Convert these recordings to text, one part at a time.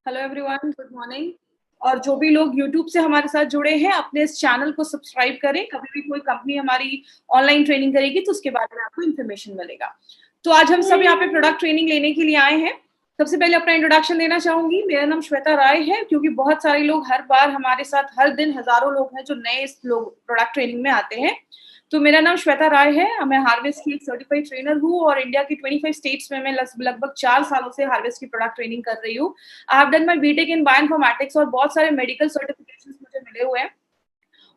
Hello everyone, good morning. और जो भी लोग यूट्यूब से हमारे साथ जुड़े हैं, अपने इस चैनल को सब्सक्राइब करें। कभी भी कोई कंपनी हमारी ऑनलाइन ट्रेनिंग करेगी तो उसके बारे में आपको इन्फॉर्मेशन मिलेगा। तो आज हम सब यहाँ पे प्रोडक्ट ट्रेनिंग लेने के लिए आए हैं। सबसे पहले अपना इंट्रोडक्शन देना चाहूंगी। मेरा नाम श्वेता राय है, क्योंकि बहुत सारे लोग हर बार हमारे साथ, हर दिन हजारों लोग हैं जो नए लोग प्रोडक्ट ट्रेनिंग में आते हैं। तो मेरा नाम श्वेता राय है। मैं हार्वेस्ट की एक सर्टिफाइड ट्रेनर हूँ और इंडिया की 25 स्टेट्स में मैं लगभग 4 सालों से हार्वेस्ट की प्रोडक्ट ट्रेनिंग कर रही हूँ। I have done my BTech in bioinformatics और बहुत सारे मेडिकल सर्टिफिकेशंस मुझे मिले हुए हैं।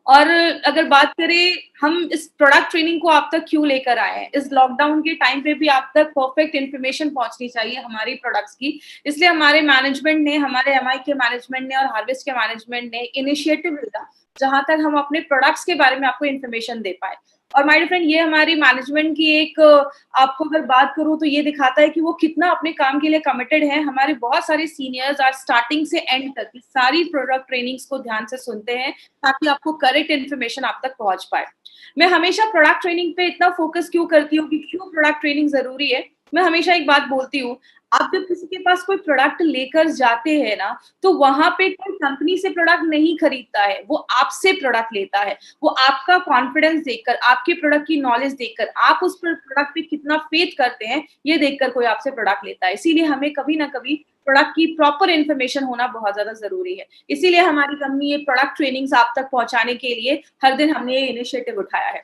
और अगर बात करें हम इस प्रोडक्ट ट्रेनिंग को आप तक क्यों लेकर आए हैं, इस लॉकडाउन के टाइम पे भी आप तक परफेक्ट इन्फॉर्मेशन पहुंचनी चाहिए हमारी प्रोडक्ट्स की। इसलिए हमारे मैनेजमेंट ने, हमारे एमआई के मैनेजमेंट ने और हार्वेस्ट के मैनेजमेंट ने इनिशिएटिव लिया जहां तक हम अपने प्रोडक्ट्स के बारे में आपको इन्फॉर्मेशन दे पाए। और माय फ्रेंड, ये हमारी मैनेजमेंट की एक, आपको अगर बात करूं तो ये दिखाता है कि वो कितना अपने काम के लिए कमिटेड है। हमारे बहुत सारे सीनियर्स आज स्टार्टिंग से एंड तक सारी प्रोडक्ट ट्रेनिंग्स को ध्यान से सुनते हैं ताकि आपको करेक्ट इन्फॉर्मेशन आप तक पहुंच पाए। मैं हमेशा प्रोडक्ट ट्रेनिंग पे इतना फोकस क्यों करती हूँ कि क्यों प्रोडक्ट ट्रेनिंग जरूरी है। मैं हमेशा एक बात बोलती हूँ, आप जब किसी के पास कोई प्रोडक्ट लेकर जाते हैं ना, तो वहां पे कोई कंपनी से प्रोडक्ट नहीं खरीदता है, वो आपसे प्रोडक्ट लेता है। वो आपका कॉन्फिडेंस देखकर, आपके प्रोडक्ट की नॉलेज देखकर, आप उस प्रोडक्ट पे कितना फेथ करते हैं, ये देखकर कोई आपसे प्रोडक्ट लेता है। इसीलिए हमें कभी ना कभी प्रोडक्ट की प्रॉपर इन्फॉर्मेशन होना बहुत ज्यादा जरूरी है। इसीलिए हमारी कंपनी ये प्रोडक्ट ट्रेनिंग्स आप तक पहुंचाने के लिए हर दिन हमने ये इनिशिएटिव उठाया है।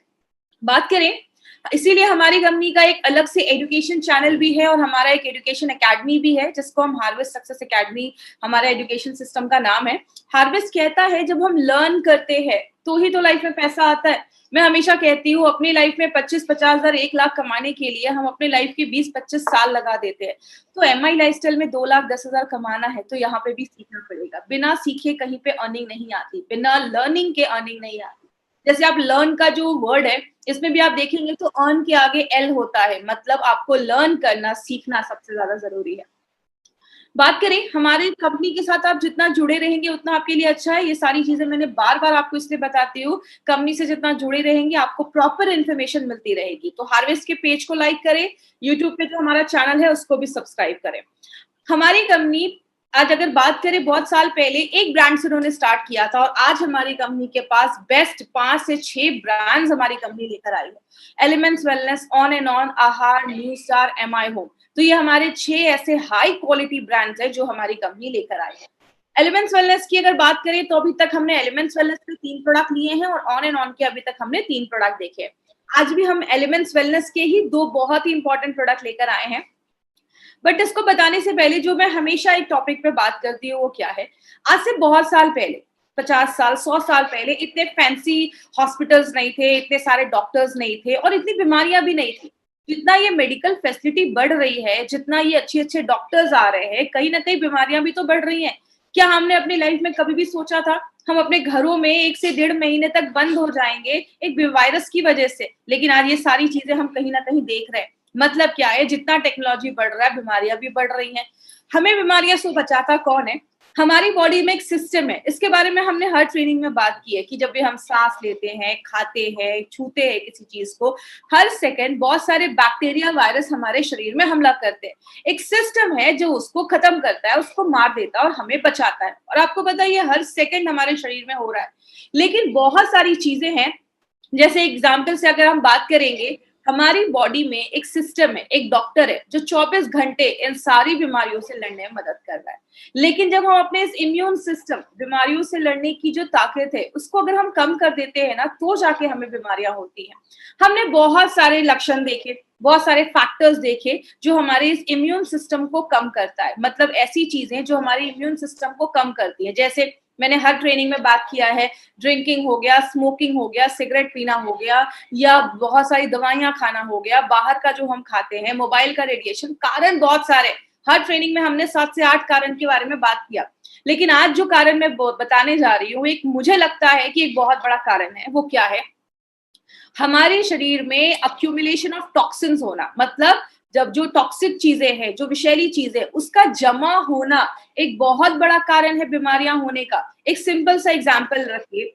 बात करें, इसीलिए हमारी कंपनी का एक अलग से एजुकेशन चैनल भी है और हमारा एक एजुकेशन एकेडमी भी है जिसको हम हार्वेस्ट सक्सेस एकेडमी, हमारा एजुकेशन सिस्टम का नाम है। हार्वेस्ट कहता है जब हम लर्न करते हैं तो ही तो लाइफ में पैसा आता है। मैं हमेशा कहती हूँ अपनी लाइफ में 25-50 हजार 1 लाख कमाने के लिए हम अपने लाइफ के 20-25 साल लगा देते हैं। तो एमआई लाइफस्टाइल में 2,10,000 कमाना है तो यहाँ पे भी सीखना पड़ेगा। बिना सीखे कहीं पे अर्निंग नहीं आती, बिना लर्निंग के अर्निंग नहीं आती। जैसे आप लर्न का जो वर्ड है, इसमें भी आप देखेंगे तो अर्न के आगे एल होता है, मतलब आपको लर्न करना, सीखना सबसे ज्यादा जरूरी है। बात करें हमारी कंपनी के साथ, आप जितना जुड़े रहेंगे उतना आपके लिए अच्छा है। ये सारी चीजें मैंने बार बार आपको इसलिए बताती हूँ, कंपनी से जितना जुड़े रहेंगे आपको प्रॉपर इन्फॉर्मेशन मिलती रहेगी। तो हार्वेस्ट के पेज को लाइक करें, यूट्यूब पे जो हमारा चैनल है उसको भी सब्सक्राइब करें। हमारी कंपनी आज अगर बात करें, बहुत साल पहले एक ब्रांड से उन्होंने स्टार्ट किया था और आज हमारी कंपनी के पास बेस्ट 5 से 6 ब्रांड्स हमारी कंपनी लेकर आई है। Elements wellness, on and on, आहार, न्यू स्टार, एमआई होम। तो ये हमारे 6 ऐसे हाई क्वालिटी ब्रांड्स हैं जो हमारी कंपनी लेकर आई है। एलिमेंट्स वेलनेस की अगर बात करें तो अभी तक हमने एलिमेंट्स वेलनेस पे 3 प्रोडक्ट लिए हैं और ऑन एंड ऑन के अभी तक हमने 3 प्रोडक्ट देखे हैं। आज भी हम एलिमेंट्स वेलनेस के ही 2 बहुत ही इंपॉर्टेंट प्रोडक्ट लेकर आए हैं। बट इसको बताने से पहले जो मैं हमेशा एक टॉपिक पे बात करती हूँ वो क्या है, आज से बहुत साल पहले, 50 साल 100 साल पहले इतने फैंसी हॉस्पिटल्स नहीं थे, इतने सारे डॉक्टर्स नहीं थे और इतनी बीमारियां भी नहीं थी। जितना ये मेडिकल फैसिलिटी बढ़ रही है, जितना ये अच्छे अच्छे डॉक्टर्स आ रहे हैं, कहीं ना कहीं बीमारियां भी तो बढ़ रही हैं। क्या हमने अपनी लाइफ में कभी भी सोचा था हम अपने घरों में 1 से 1.5 महीने तक बंद हो जाएंगे एक वायरस की वजह से? लेकिन आज ये सारी चीजें हम कहीं ना कहीं देख रहे हैं। मतलब क्या है, जितना टेक्नोलॉजी बढ़ रहा है बीमारियां भी बढ़ रही हैं। हमें बीमारियां से बचाता कौन है? हमारी बॉडी में एक सिस्टम है, इसके बारे में हमने हर ट्रेनिंग में बात की है कि जब भी हम सांस लेते हैं, खाते हैं, छूते हैं किसी चीज को, हर सेकंड बहुत सारे बैक्टीरिया, वायरस हमारे शरीर में हमला करते हैं। एक सिस्टम है जो उसको खत्म करता है, उसको मार देता है और हमें बचाता है। और आपको पता है ये हर सेकंड हमारे शरीर में हो रहा है। लेकिन बहुत सारी चीजें हैं, जैसे एग्जाम्पल से अगर हम बात करेंगे, हमारी बॉडी में एक सिस्टम है, एक डॉक्टर है जो 24 घंटे इन सारी बीमारियों से लड़ने में मदद कर रहा है। लेकिन जब हम अपने इस इम्यून सिस्टम, बीमारियों से लड़ने की जो ताकत है, उसको अगर हम कम कर देते हैं ना, तो जाके हमें बीमारियां होती हैं। हमने बहुत सारे लक्षण देखे, बहुत सारे फैक्टर्स देखे जो हमारे इस इम्यून सिस्टम को कम करता है। मतलब ऐसी चीजें जो हमारे इम्यून सिस्टम को कम करती है, जैसे मैंने हर ट्रेनिंग में बात किया है, ड्रिंकिंग हो गया, स्मोकिंग हो गया, सिगरेट पीना हो गया, या बहुत सारी दवाइयां खाना हो गया, बाहर का जो हम खाते हैं, मोबाइल का रेडिएशन, कारण बहुत सारे। हर ट्रेनिंग में हमने 7 से 8 कारण के बारे में बात किया। लेकिन आज जो कारण मैं बताने जा रही हूँ, एक मुझे लगता है कि एक बहुत बड़ा कारण है। वो क्या है? हमारे शरीर में अक्यूमुलेशन ऑफ टॉक्सिन्स होना। मतलब जब जो टॉक्सिक चीजें हैं, जो विषैली चीजें, उसका जमा होना एक बहुत बड़ा कारण है बीमारियां होने का। एक सिंपल सा एग्जांपल रखिए,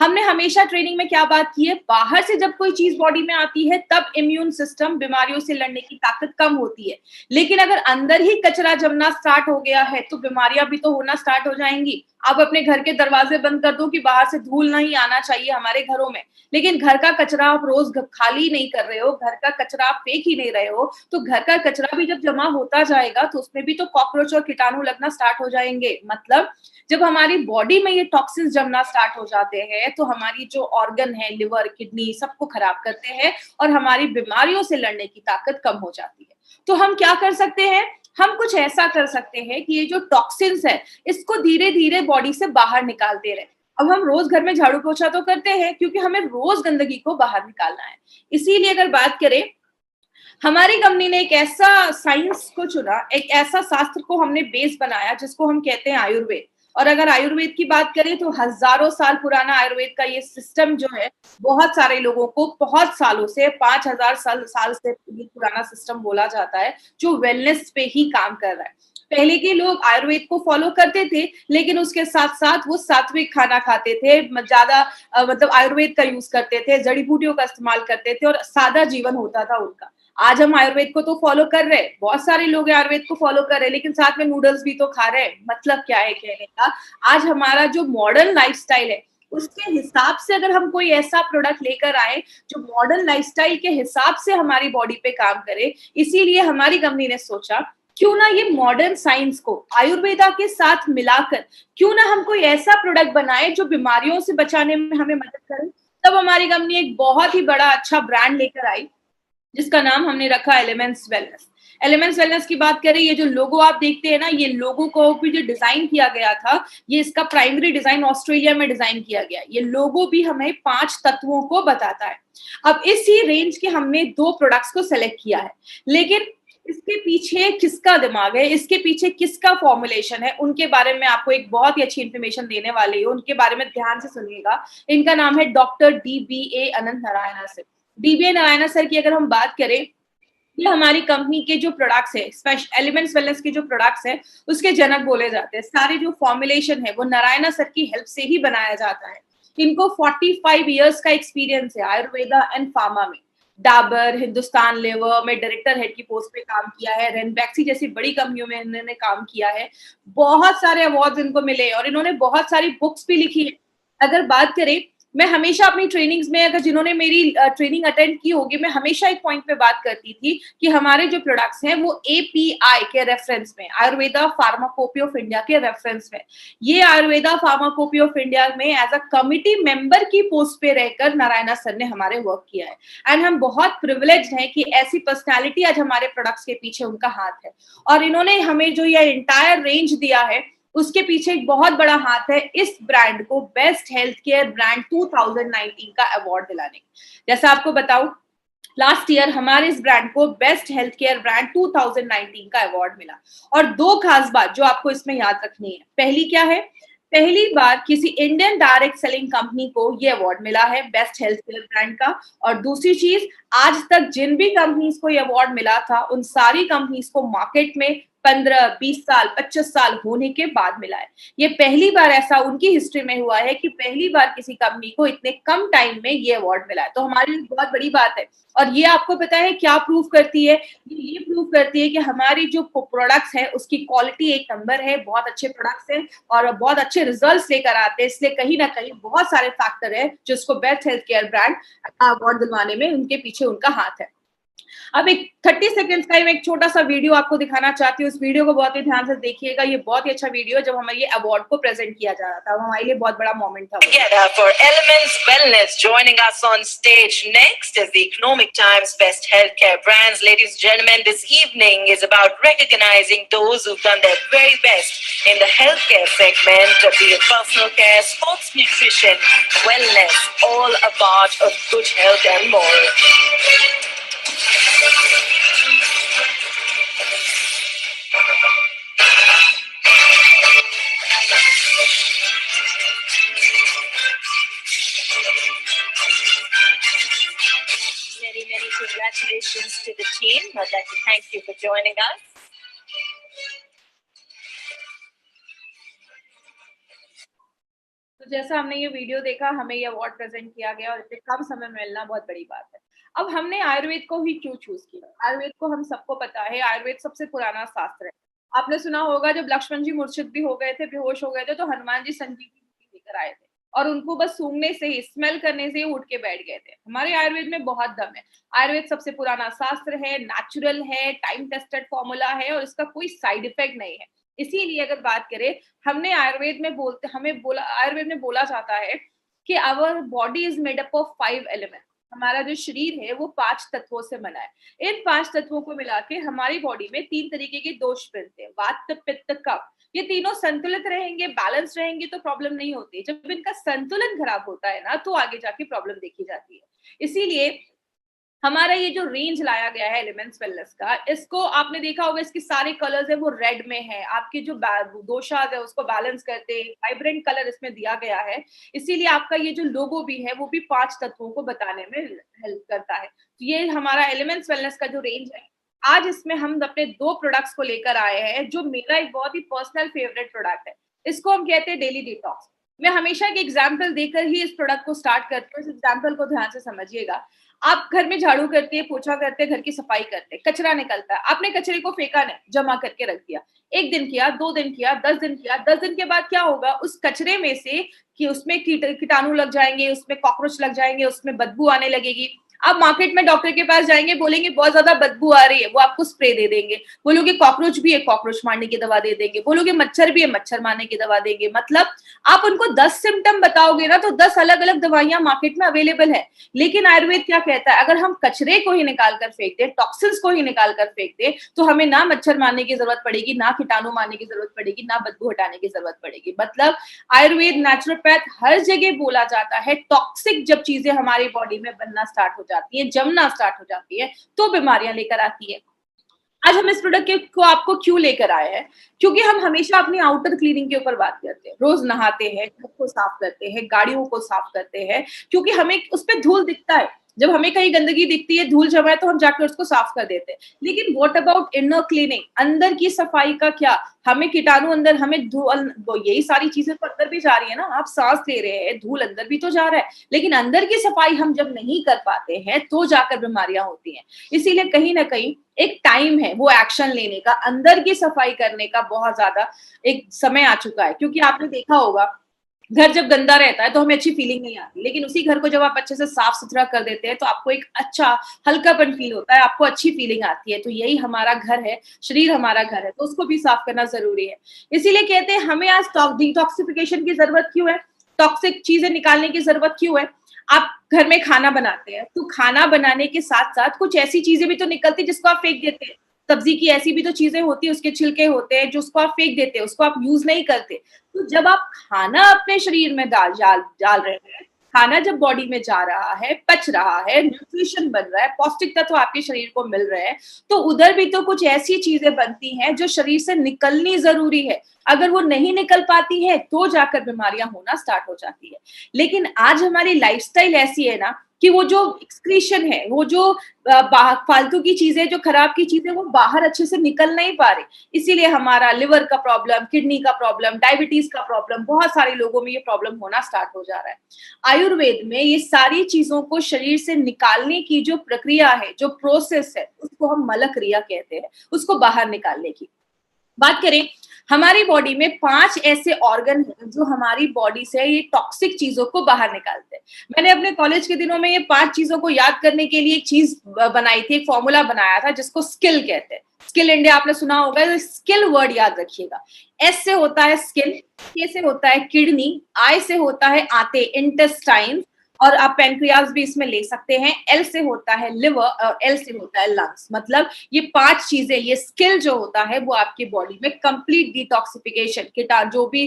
हमने हमेशा ट्रेनिंग में क्या बात की है, बाहर से जब कोई चीज बॉडी में आती है तब इम्यून सिस्टम बीमारियों से लड़ने की ताकत कम होती है, लेकिन अगर अंदर ही कचरा जमना स्टार्ट हो गया है तो बीमारियां भी तो होना स्टार्ट हो जाएंगी। आप अपने घर के दरवाजे बंद कर दो कि बाहर से धूल नहीं आना चाहिए हमारे घरों में, लेकिन घर का कचरा आप रोज खाली नहीं कर रहे हो, घर का कचरा आप फेंक ही नहीं रहे हो, तो घर का कचरा भी जब जमा होता जाएगा तो उसमें भी तो कॉकरोच और कीटाणु लगना स्टार्ट हो जाएंगे। मतलब जब हमारी बॉडी में ये टॉक्सिन्स जमना स्टार्ट हो जाते हैं तो हमारी जो ऑर्गन है, लिवर, किडनी, सबको खराब करते हैं और हमारी बीमारियों से लड़ने की ताकत कम हो जाती है। तो हम क्या कर सकते हैं, हम कुछ ऐसा कर सकते हैं कि ये जो टॉक्सिन्स है इसको धीरे धीरे बॉडी से बाहर निकालते रहे। अब हम रोज घर में झाड़ू पोछा तो करते हैं क्योंकि हमें रोज गंदगी को बाहर निकालना है। इसीलिए अगर बात करें, हमारी कंपनी ने एक ऐसा साइंस को चुना, एक ऐसा शास्त्र को हमने बेस बनाया जिसको हम कहते हैं आयुर्वेद। और अगर आयुर्वेद की बात करें तो हजारों साल पुराना आयुर्वेद का ये सिस्टम जो है, बहुत सारे लोगों को बहुत सालों से 5,000 साल से ये पुराना सिस्टम बोला जाता है जो वेलनेस पे ही काम कर रहा है। पहले के लोग आयुर्वेद को फॉलो करते थे, लेकिन उसके साथ साथ वो सात्विक खाना खाते थे, ज्यादा मतलब आयुर्वेद का यूज करते थे, जड़ी बूटियों का इस्तेमाल करते थे और सादा जीवन होता था उनका। आज हम आयुर्वेद को तो फॉलो कर रहे हैं, बहुत सारे लोग आयुर्वेद को फॉलो कर रहे हैं, लेकिन साथ में नूडल्स भी तो खा रहे हैं। मतलब क्या है कहने का, आज हमारा जो मॉडर्न लाइफस्टाइल है उसके हिसाब से अगर हम कोई ऐसा प्रोडक्ट लेकर आए जो मॉडर्न लाइफस्टाइल के हिसाब से हमारी बॉडी पे काम करे, इसीलिए हमारी कंपनी ने सोचा क्यों ना ये मॉडर्न साइंस को आयुर्वेदा के साथ मिलाकर क्यों ना हम कोई ऐसा प्रोडक्ट बनाए जो बीमारियों से बचाने में हमें मदद करे। तब हमारी कंपनी एक बहुत ही बड़ा अच्छा ब्रांड लेकर आई जिसका नाम हमने रखा एलिमेंट्स वेलनेस। एलिमेंट्स वेलनेस की बात करें, ये जो लोगो आप देखते हैं ना, ये लोगो को भी जो डिजाइन किया गया था, ये इसका प्राइमरी डिजाइन ऑस्ट्रेलिया में डिजाइन किया गया। ये लोगो भी हमें 5 तत्वों को बताता है। अब इसी रेंज के हमने 2 प्रोडक्ट्स को सेलेक्ट किया है, लेकिन इसके पीछे किसका दिमाग है, इसके पीछे किसका फॉर्मुलेशन है, उनके बारे में आपको एक बहुत ही अच्छी इंफॉर्मेशन देने वाली हूँ। उनके बारे में ध्यान से सुनिएगा। इनका नाम है doctor DBA Anant Narayan sir. DBA Narayan sir की अगर हम बात करें, ये हमारी कंपनी के जो प्रोडक्ट्स है, स्पेशल एलिमेंट्स वेलनेस के जो प्रोडक्ट्स है, उसके जनक बोले जाते हैं। सारे जो फॉर्मुलेशन है वो नारायण सर की हेल्प से ही बनाया जाता है। इनको 45 इयर्स का एक्सपीरियंस है आयुर्वेदा एंड फार्मा में। डाबर, हिंदुस्तान लेवर में डायरेक्टर हेड की पोस्ट पे काम किया है, रेनबैक्सी जैसी बड़ी कंपनियों में इन्होंने काम किया है, बहुत सारे अवार्ड्स इनको मिले और इन्होंने बहुत सारी बुक्स भी लिखी है। अगर बात करें, मैं हमेशा अपनी ट्रेनिंग्स में, अगर जिन्होंने मेरी ट्रेनिंग अटेंड की होगी, मैं हमेशा एक पॉइंट पे बात करती थी कि हमारे जो प्रोडक्ट्स हैं वो API के रेफरेंस में, आयुर्वेदा फार्माकोपी ऑफ इंडिया के रेफरेंस में, ये आयुर्वेदा फार्माकोपी ऑफ इंडिया में एज अ कमिटी मेंबर की पोस्ट पे रहकर नारायणा सर ने हमारे वर्क किया है। एंड हम बहुत प्रिविलेज्ड हैं कि ऐसी पर्सनैलिटी आज हमारे प्रोडक्ट्स के पीछे उनका हाथ है। और इन्होंने हमें जो ये इंटायर रेंज दिया है उसके पीछे एक बहुत बड़ा हाथ है इस ब्रांड को बेस्ट हेल्थ केयर ब्रांड 2019 का अवार्ड दिलाने। जैसा आपको बताऊं, लास्ट ईयर हमारे इस ब्रांड को बेस्ट हेल्थ केयर ब्रांड 2019 का अवार्ड मिला। और 2 खास बात जो आपको इसमें याद रखनी है, पहली क्या है, पहली बार किसी इंडियन डायरेक्ट सेलिंग कंपनी को ये अवार्ड मिला है बेस्ट हेल्थ केयर ब्रांड का। और दूसरी चीज, आज तक जिन भी कंपनीज को ये अवार्ड मिला था उन सारी कंपनीज को मार्केट में 15, 20 साल, 25 साल होने के बाद मिला है। ये पहली बार ऐसा उनकी हिस्ट्री में हुआ है कि पहली बार किसी कंपनी को इतने कम टाइम में ये अवार्ड मिला है, तो हमारे लिए बहुत बड़ी बात है। और ये आपको पता है क्या प्रूव करती है, ये प्रूव करती है कि हमारी जो प्रोडक्ट्स है उसकी क्वालिटी एक नंबर है, बहुत अच्छे प्रोडक्ट्स हैं और बहुत अच्छे रिजल्ट्स लेकर आते हैं। इसलिए कहीं ना कहीं बहुत सारे फैक्टर है जो इसको best health care brand award दिलवाने में उनके पीछे उनका हाथ है। अब एक 30 सेकंड्स का एक छोटा सा वीडियो आपको दिखाना चाहती हूँ। इस वीडियो को बहुत ही ध्यान से देखिएगा, ये बहुत ही अच्छा वीडियो है। जब हमें ये अवार्ड को प्रेजेंट किया जा रहा था, वो हमारे लिए बहुत बड़ा मोमेंट था। Together for Elements Wellness, joining us on stage next is the Economic Times Best Healthcare Brands. Ladies and gentlemen, this evening is about recognizing those who've done their very best in the healthcare segment, be it personal care, sports nutrition, wellness, all a part of good health and more. Many congratulations to the team. I'd like to thank you for joining us. तो जैसा हमने ये video देखा, हमें ये award present किया गया और इतने कम समय में मिलना बहुत बड़ी बात है। अब हमने आयुर्वेद को ही क्यों चूज़ किया? आयुर्वेद को हम सबको पता है, आयुर्वेद सबसे पुराना शास्त्र है। आपने सुना होगा जब लक्ष्मण जी मूर्छित भी हो गए थे, बेहोश हो गए थे, तो हनुमान जी संजीवनी बूटी लेकर आए थे और उनको बस सूंघने से ही, स्मेल करने से ही उठ के बैठ गए थे। हमारे आयुर्वेद में बहुत दम है। आयुर्वेद सबसे पुराना शास्त्र है, नेचुरल है, टाइम टेस्टेड फॉर्मूला है और इसका कोई साइड इफेक्ट नहीं है। इसीलिए अगर बात करें, हमने आयुर्वेद में बोलते हमें बोला आयुर्वेद में बोला जाता है कि our body is made up of 5 element. हमारा जो शरीर है वो 5 तत्वों से बना है। इन 5 तत्वों को मिला के हमारी बॉडी में 3 तरीके के दोष मिलते हैं, वात, पित्त, कफ। ये तीनों संतुलित रहेंगे, बैलेंस रहेंगे तो प्रॉब्लम नहीं होती। जब इनका संतुलन खराब होता है ना, तो आगे जाके प्रॉब्लम देखी जाती है। इसीलिए हमारा ये जो रेंज लाया गया है एलिमेंट्स वेलनेस का, इसको आपने देखा होगा, इसके सारे कलर्स है वो रेड में है। आपके जो दोषाज है उसको बैलेंस करते वाइब्रेंट कलर इसमें दिया गया है। इसीलिए आपका ये जो लोगो भी है वो भी 5 तत्वों को बताने में हेल्प करता है। तो ये हमारा एलिमेंट्स वेलनेस का जो रेंज है। आज इसमें हम अपने 2 प्रोडक्ट्स को लेकर आए हैं, जो मेरा एक बहुत ही पर्सनल फेवरेट प्रोडक्ट है। इसको हम कहते हैं डेली डिटॉक्स। मैं हमेशा एक एग्जाम्पल देकर ही इस प्रोडक्ट को स्टार्ट करती हूँ। इस एग्जाम्पल को ध्यान से समझिएगा। आप घर में झाड़ू करते हैं, पोछा करते हैं, घर की सफाई करते हैं, कचरा निकलता है। आपने कचरे को फेंका नहीं, जमा करके रख दिया। 1 दिन किया, 2 दिन किया, 10 दिन किया। 10 दिन के बाद क्या होगा? उस कचरे में से कि उसमें कीटाणु लग जाएंगे, उसमें कॉकरोच लग जाएंगे, उसमें बदबू आने लगेगी। आप मार्केट में डॉक्टर के पास जाएंगे, बोलेंगे बहुत ज्यादा बदबू आ रही है, वो आपको स्प्रे दे देंगे। बोलोगे कॉकरोच भी है, कॉकरोच मारने की दवा दे देंगे। बोलोगे मच्छर भी है, मच्छर मारने की दवा देंगे। मतलब आप उनको 10 सिम्टम बताओगे ना, तो 10 अलग अलग दवाइयां मार्केट में अवेलेबल है। लेकिन आयुर्वेद क्या कहता है? अगर हम कचरे को ही निकाल कर फेंक दे, टॉक्सिन्स को ही निकाल कर फेंक दे, तो हमें ना मच्छर मारने की जरूरत पड़ेगी, ना कीटाणु मारने की जरूरत पड़ेगी, ना बदबू हटाने की जरूरत पड़ेगी। मतलब आयुर्वेद, नेचुरोपैथ हर जगह बोला जाता है, टॉक्सिक जब चीजें हमारी बॉडी में बनना स्टार्ट हो जाती है, जमना स्टार्ट हो जाती है, तो बीमारियां लेकर आती है। आज हम इस प्रोडक्ट को आपको क्यों लेकर आए हैं? क्योंकि हम हमेशा अपनी आउटर क्लीनिंग के ऊपर बात करते हैं। रोज नहाते हैं, घर को साफ करते हैं, गाड़ियों को साफ करते हैं, क्योंकि हमें उस पे धूल दिखता है। जब हमें कहीं गंदगी दिखती है, धूल जमा है, तो हम जाकर उसको साफ कर देते हैं। लेकिन व्हाट अबाउट इनर क्लीनिंग? अंदर की सफाई का क्या? हमें कीटाणु अंदर, हमें धूल, तो यही सारी चीजें तो अंदर भी जा रही है ना। आप सांस ले रहे हैं, धूल अंदर भी तो जा रहा है। लेकिन अंदर की सफाई हम जब नहीं कर पाते हैं, तो जाकर बीमारियां होती हैं। इसीलिए कहीं ना कहीं एक टाइम है वो एक्शन लेने का, अंदर की सफाई करने का बहुत ज्यादा एक समय आ चुका है। क्योंकि आपने देखा होगा, घर जब गंदा रहता है तो हमें अच्छी फीलिंग नहीं आती, लेकिन उसी घर को जब आप अच्छे से साफ सुथरा कर देते हैं, तो आपको एक अच्छा हल्कापन फील होता है, आपको अच्छी फीलिंग आती है। तो यही हमारा घर है, शरीर हमारा घर है, तो उसको भी साफ करना जरूरी है। इसीलिए कहते हैं हमें आज डिटॉक्सिफिकेशन की जरूरत क्यों है, टॉक्सिक चीजें निकालने की जरूरत क्यों है? आप घर में खाना बनाते हैं, तो खाना बनाने के साथ साथ कुछ ऐसी चीजें भी तो निकलती जिसको आप फेंक देते हैं। सब्जी की ऐसी भी तो चीजें होती है, उसके छिलके होते हैं, जो उसको आप फेंक देते हैं, उसको आप यूज नहीं करते। तो जब आप खाना अपने शरीर में डाल रहे हैं, खाना जब बॉडी में जा रहा है, पच रहा है, न्यूट्रिशन बन रहा है, पौष्टिक तत्व आपके शरीर को मिल रहे हैं, तो उधर भी तो कुछ ऐसी चीजें बनती हैं जो शरीर से निकलनी जरूरी है। अगर वो नहीं निकल पाती है, तो जाकर बीमारियां होना स्टार्ट हो जाती है। लेकिन आज हमारी लाइफस्टाइल ऐसी है ना, कि वो जो एक्सक्रीशन है, वो जो फालतू की चीजें, जो खराब की चीजें, वो बाहर अच्छे से निकल नहीं पा रही। इसीलिए हमारा लिवर का प्रॉब्लम, किडनी का प्रॉब्लम, डायबिटीज का प्रॉब्लम, बहुत सारे लोगों में ये प्रॉब्लम होना स्टार्ट हो जा रहा है। आयुर्वेद में ये सारी चीजों को शरीर से निकालने की जो प्रक्रिया है, जो प्रोसेस है, उसको हम मल क्रिया कहते हैं, उसको बाहर निकालने की। बात करें, हमारी बॉडी में 5 ऐसे ऑर्गन हैं जो हमारी बॉडी से ये टॉक्सिक चीजों को बाहर निकालते हैं। मैंने अपने कॉलेज के दिनों में ये 5 चीजों को याद करने के लिए एक चीज बनाई थी, एक फॉर्मूला बनाया था, जिसको स्किल कहते हैं। स्किल इंडिया आपने सुना होगा, तो स्किल वर्ड याद रखिएगा। एस से होता है स्किन, के से होता है किडनी, आई से होता है आंतें, इंटेस्टाइन, और आप पैनक्रियाज भी इसमें ले सकते हैं। एल से होता है लिवर और एल से होता है लंग्स। मतलब ये 5 चीजें, ये स्किल जो होता है, वो आपकी बॉडी में कंप्लीट डिटॉक्सिफिकेशन, जो भी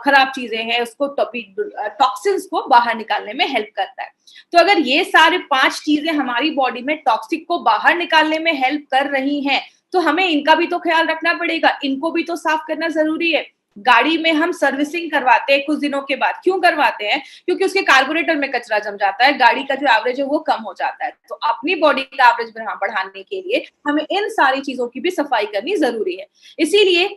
खराब चीजें हैं, उसको टॉक्सिन्स को बाहर निकालने में हेल्प करता है। तो अगर ये सारे 5 चीजें हमारी बॉडी में टॉक्सिक को बाहर निकालने में हेल्प कर रही हैं, तो हमें इनका भी तो ख्याल रखना पड़ेगा, इनको भी तो साफ करना जरूरी है। गाड़ी में हम सर्विसिंग करवाते हैं कुछ दिनों के बाद, क्यों करवाते हैं? क्योंकि उसके कार्बोरेटर में कचरा जम जाता है, गाड़ी का जो एवरेज है वो कम हो जाता है। तो अपनी बॉडी का एवरेज बढ़ाने के लिए हमें इन सारी चीजों की भी सफाई करनी जरूरी है। इसीलिए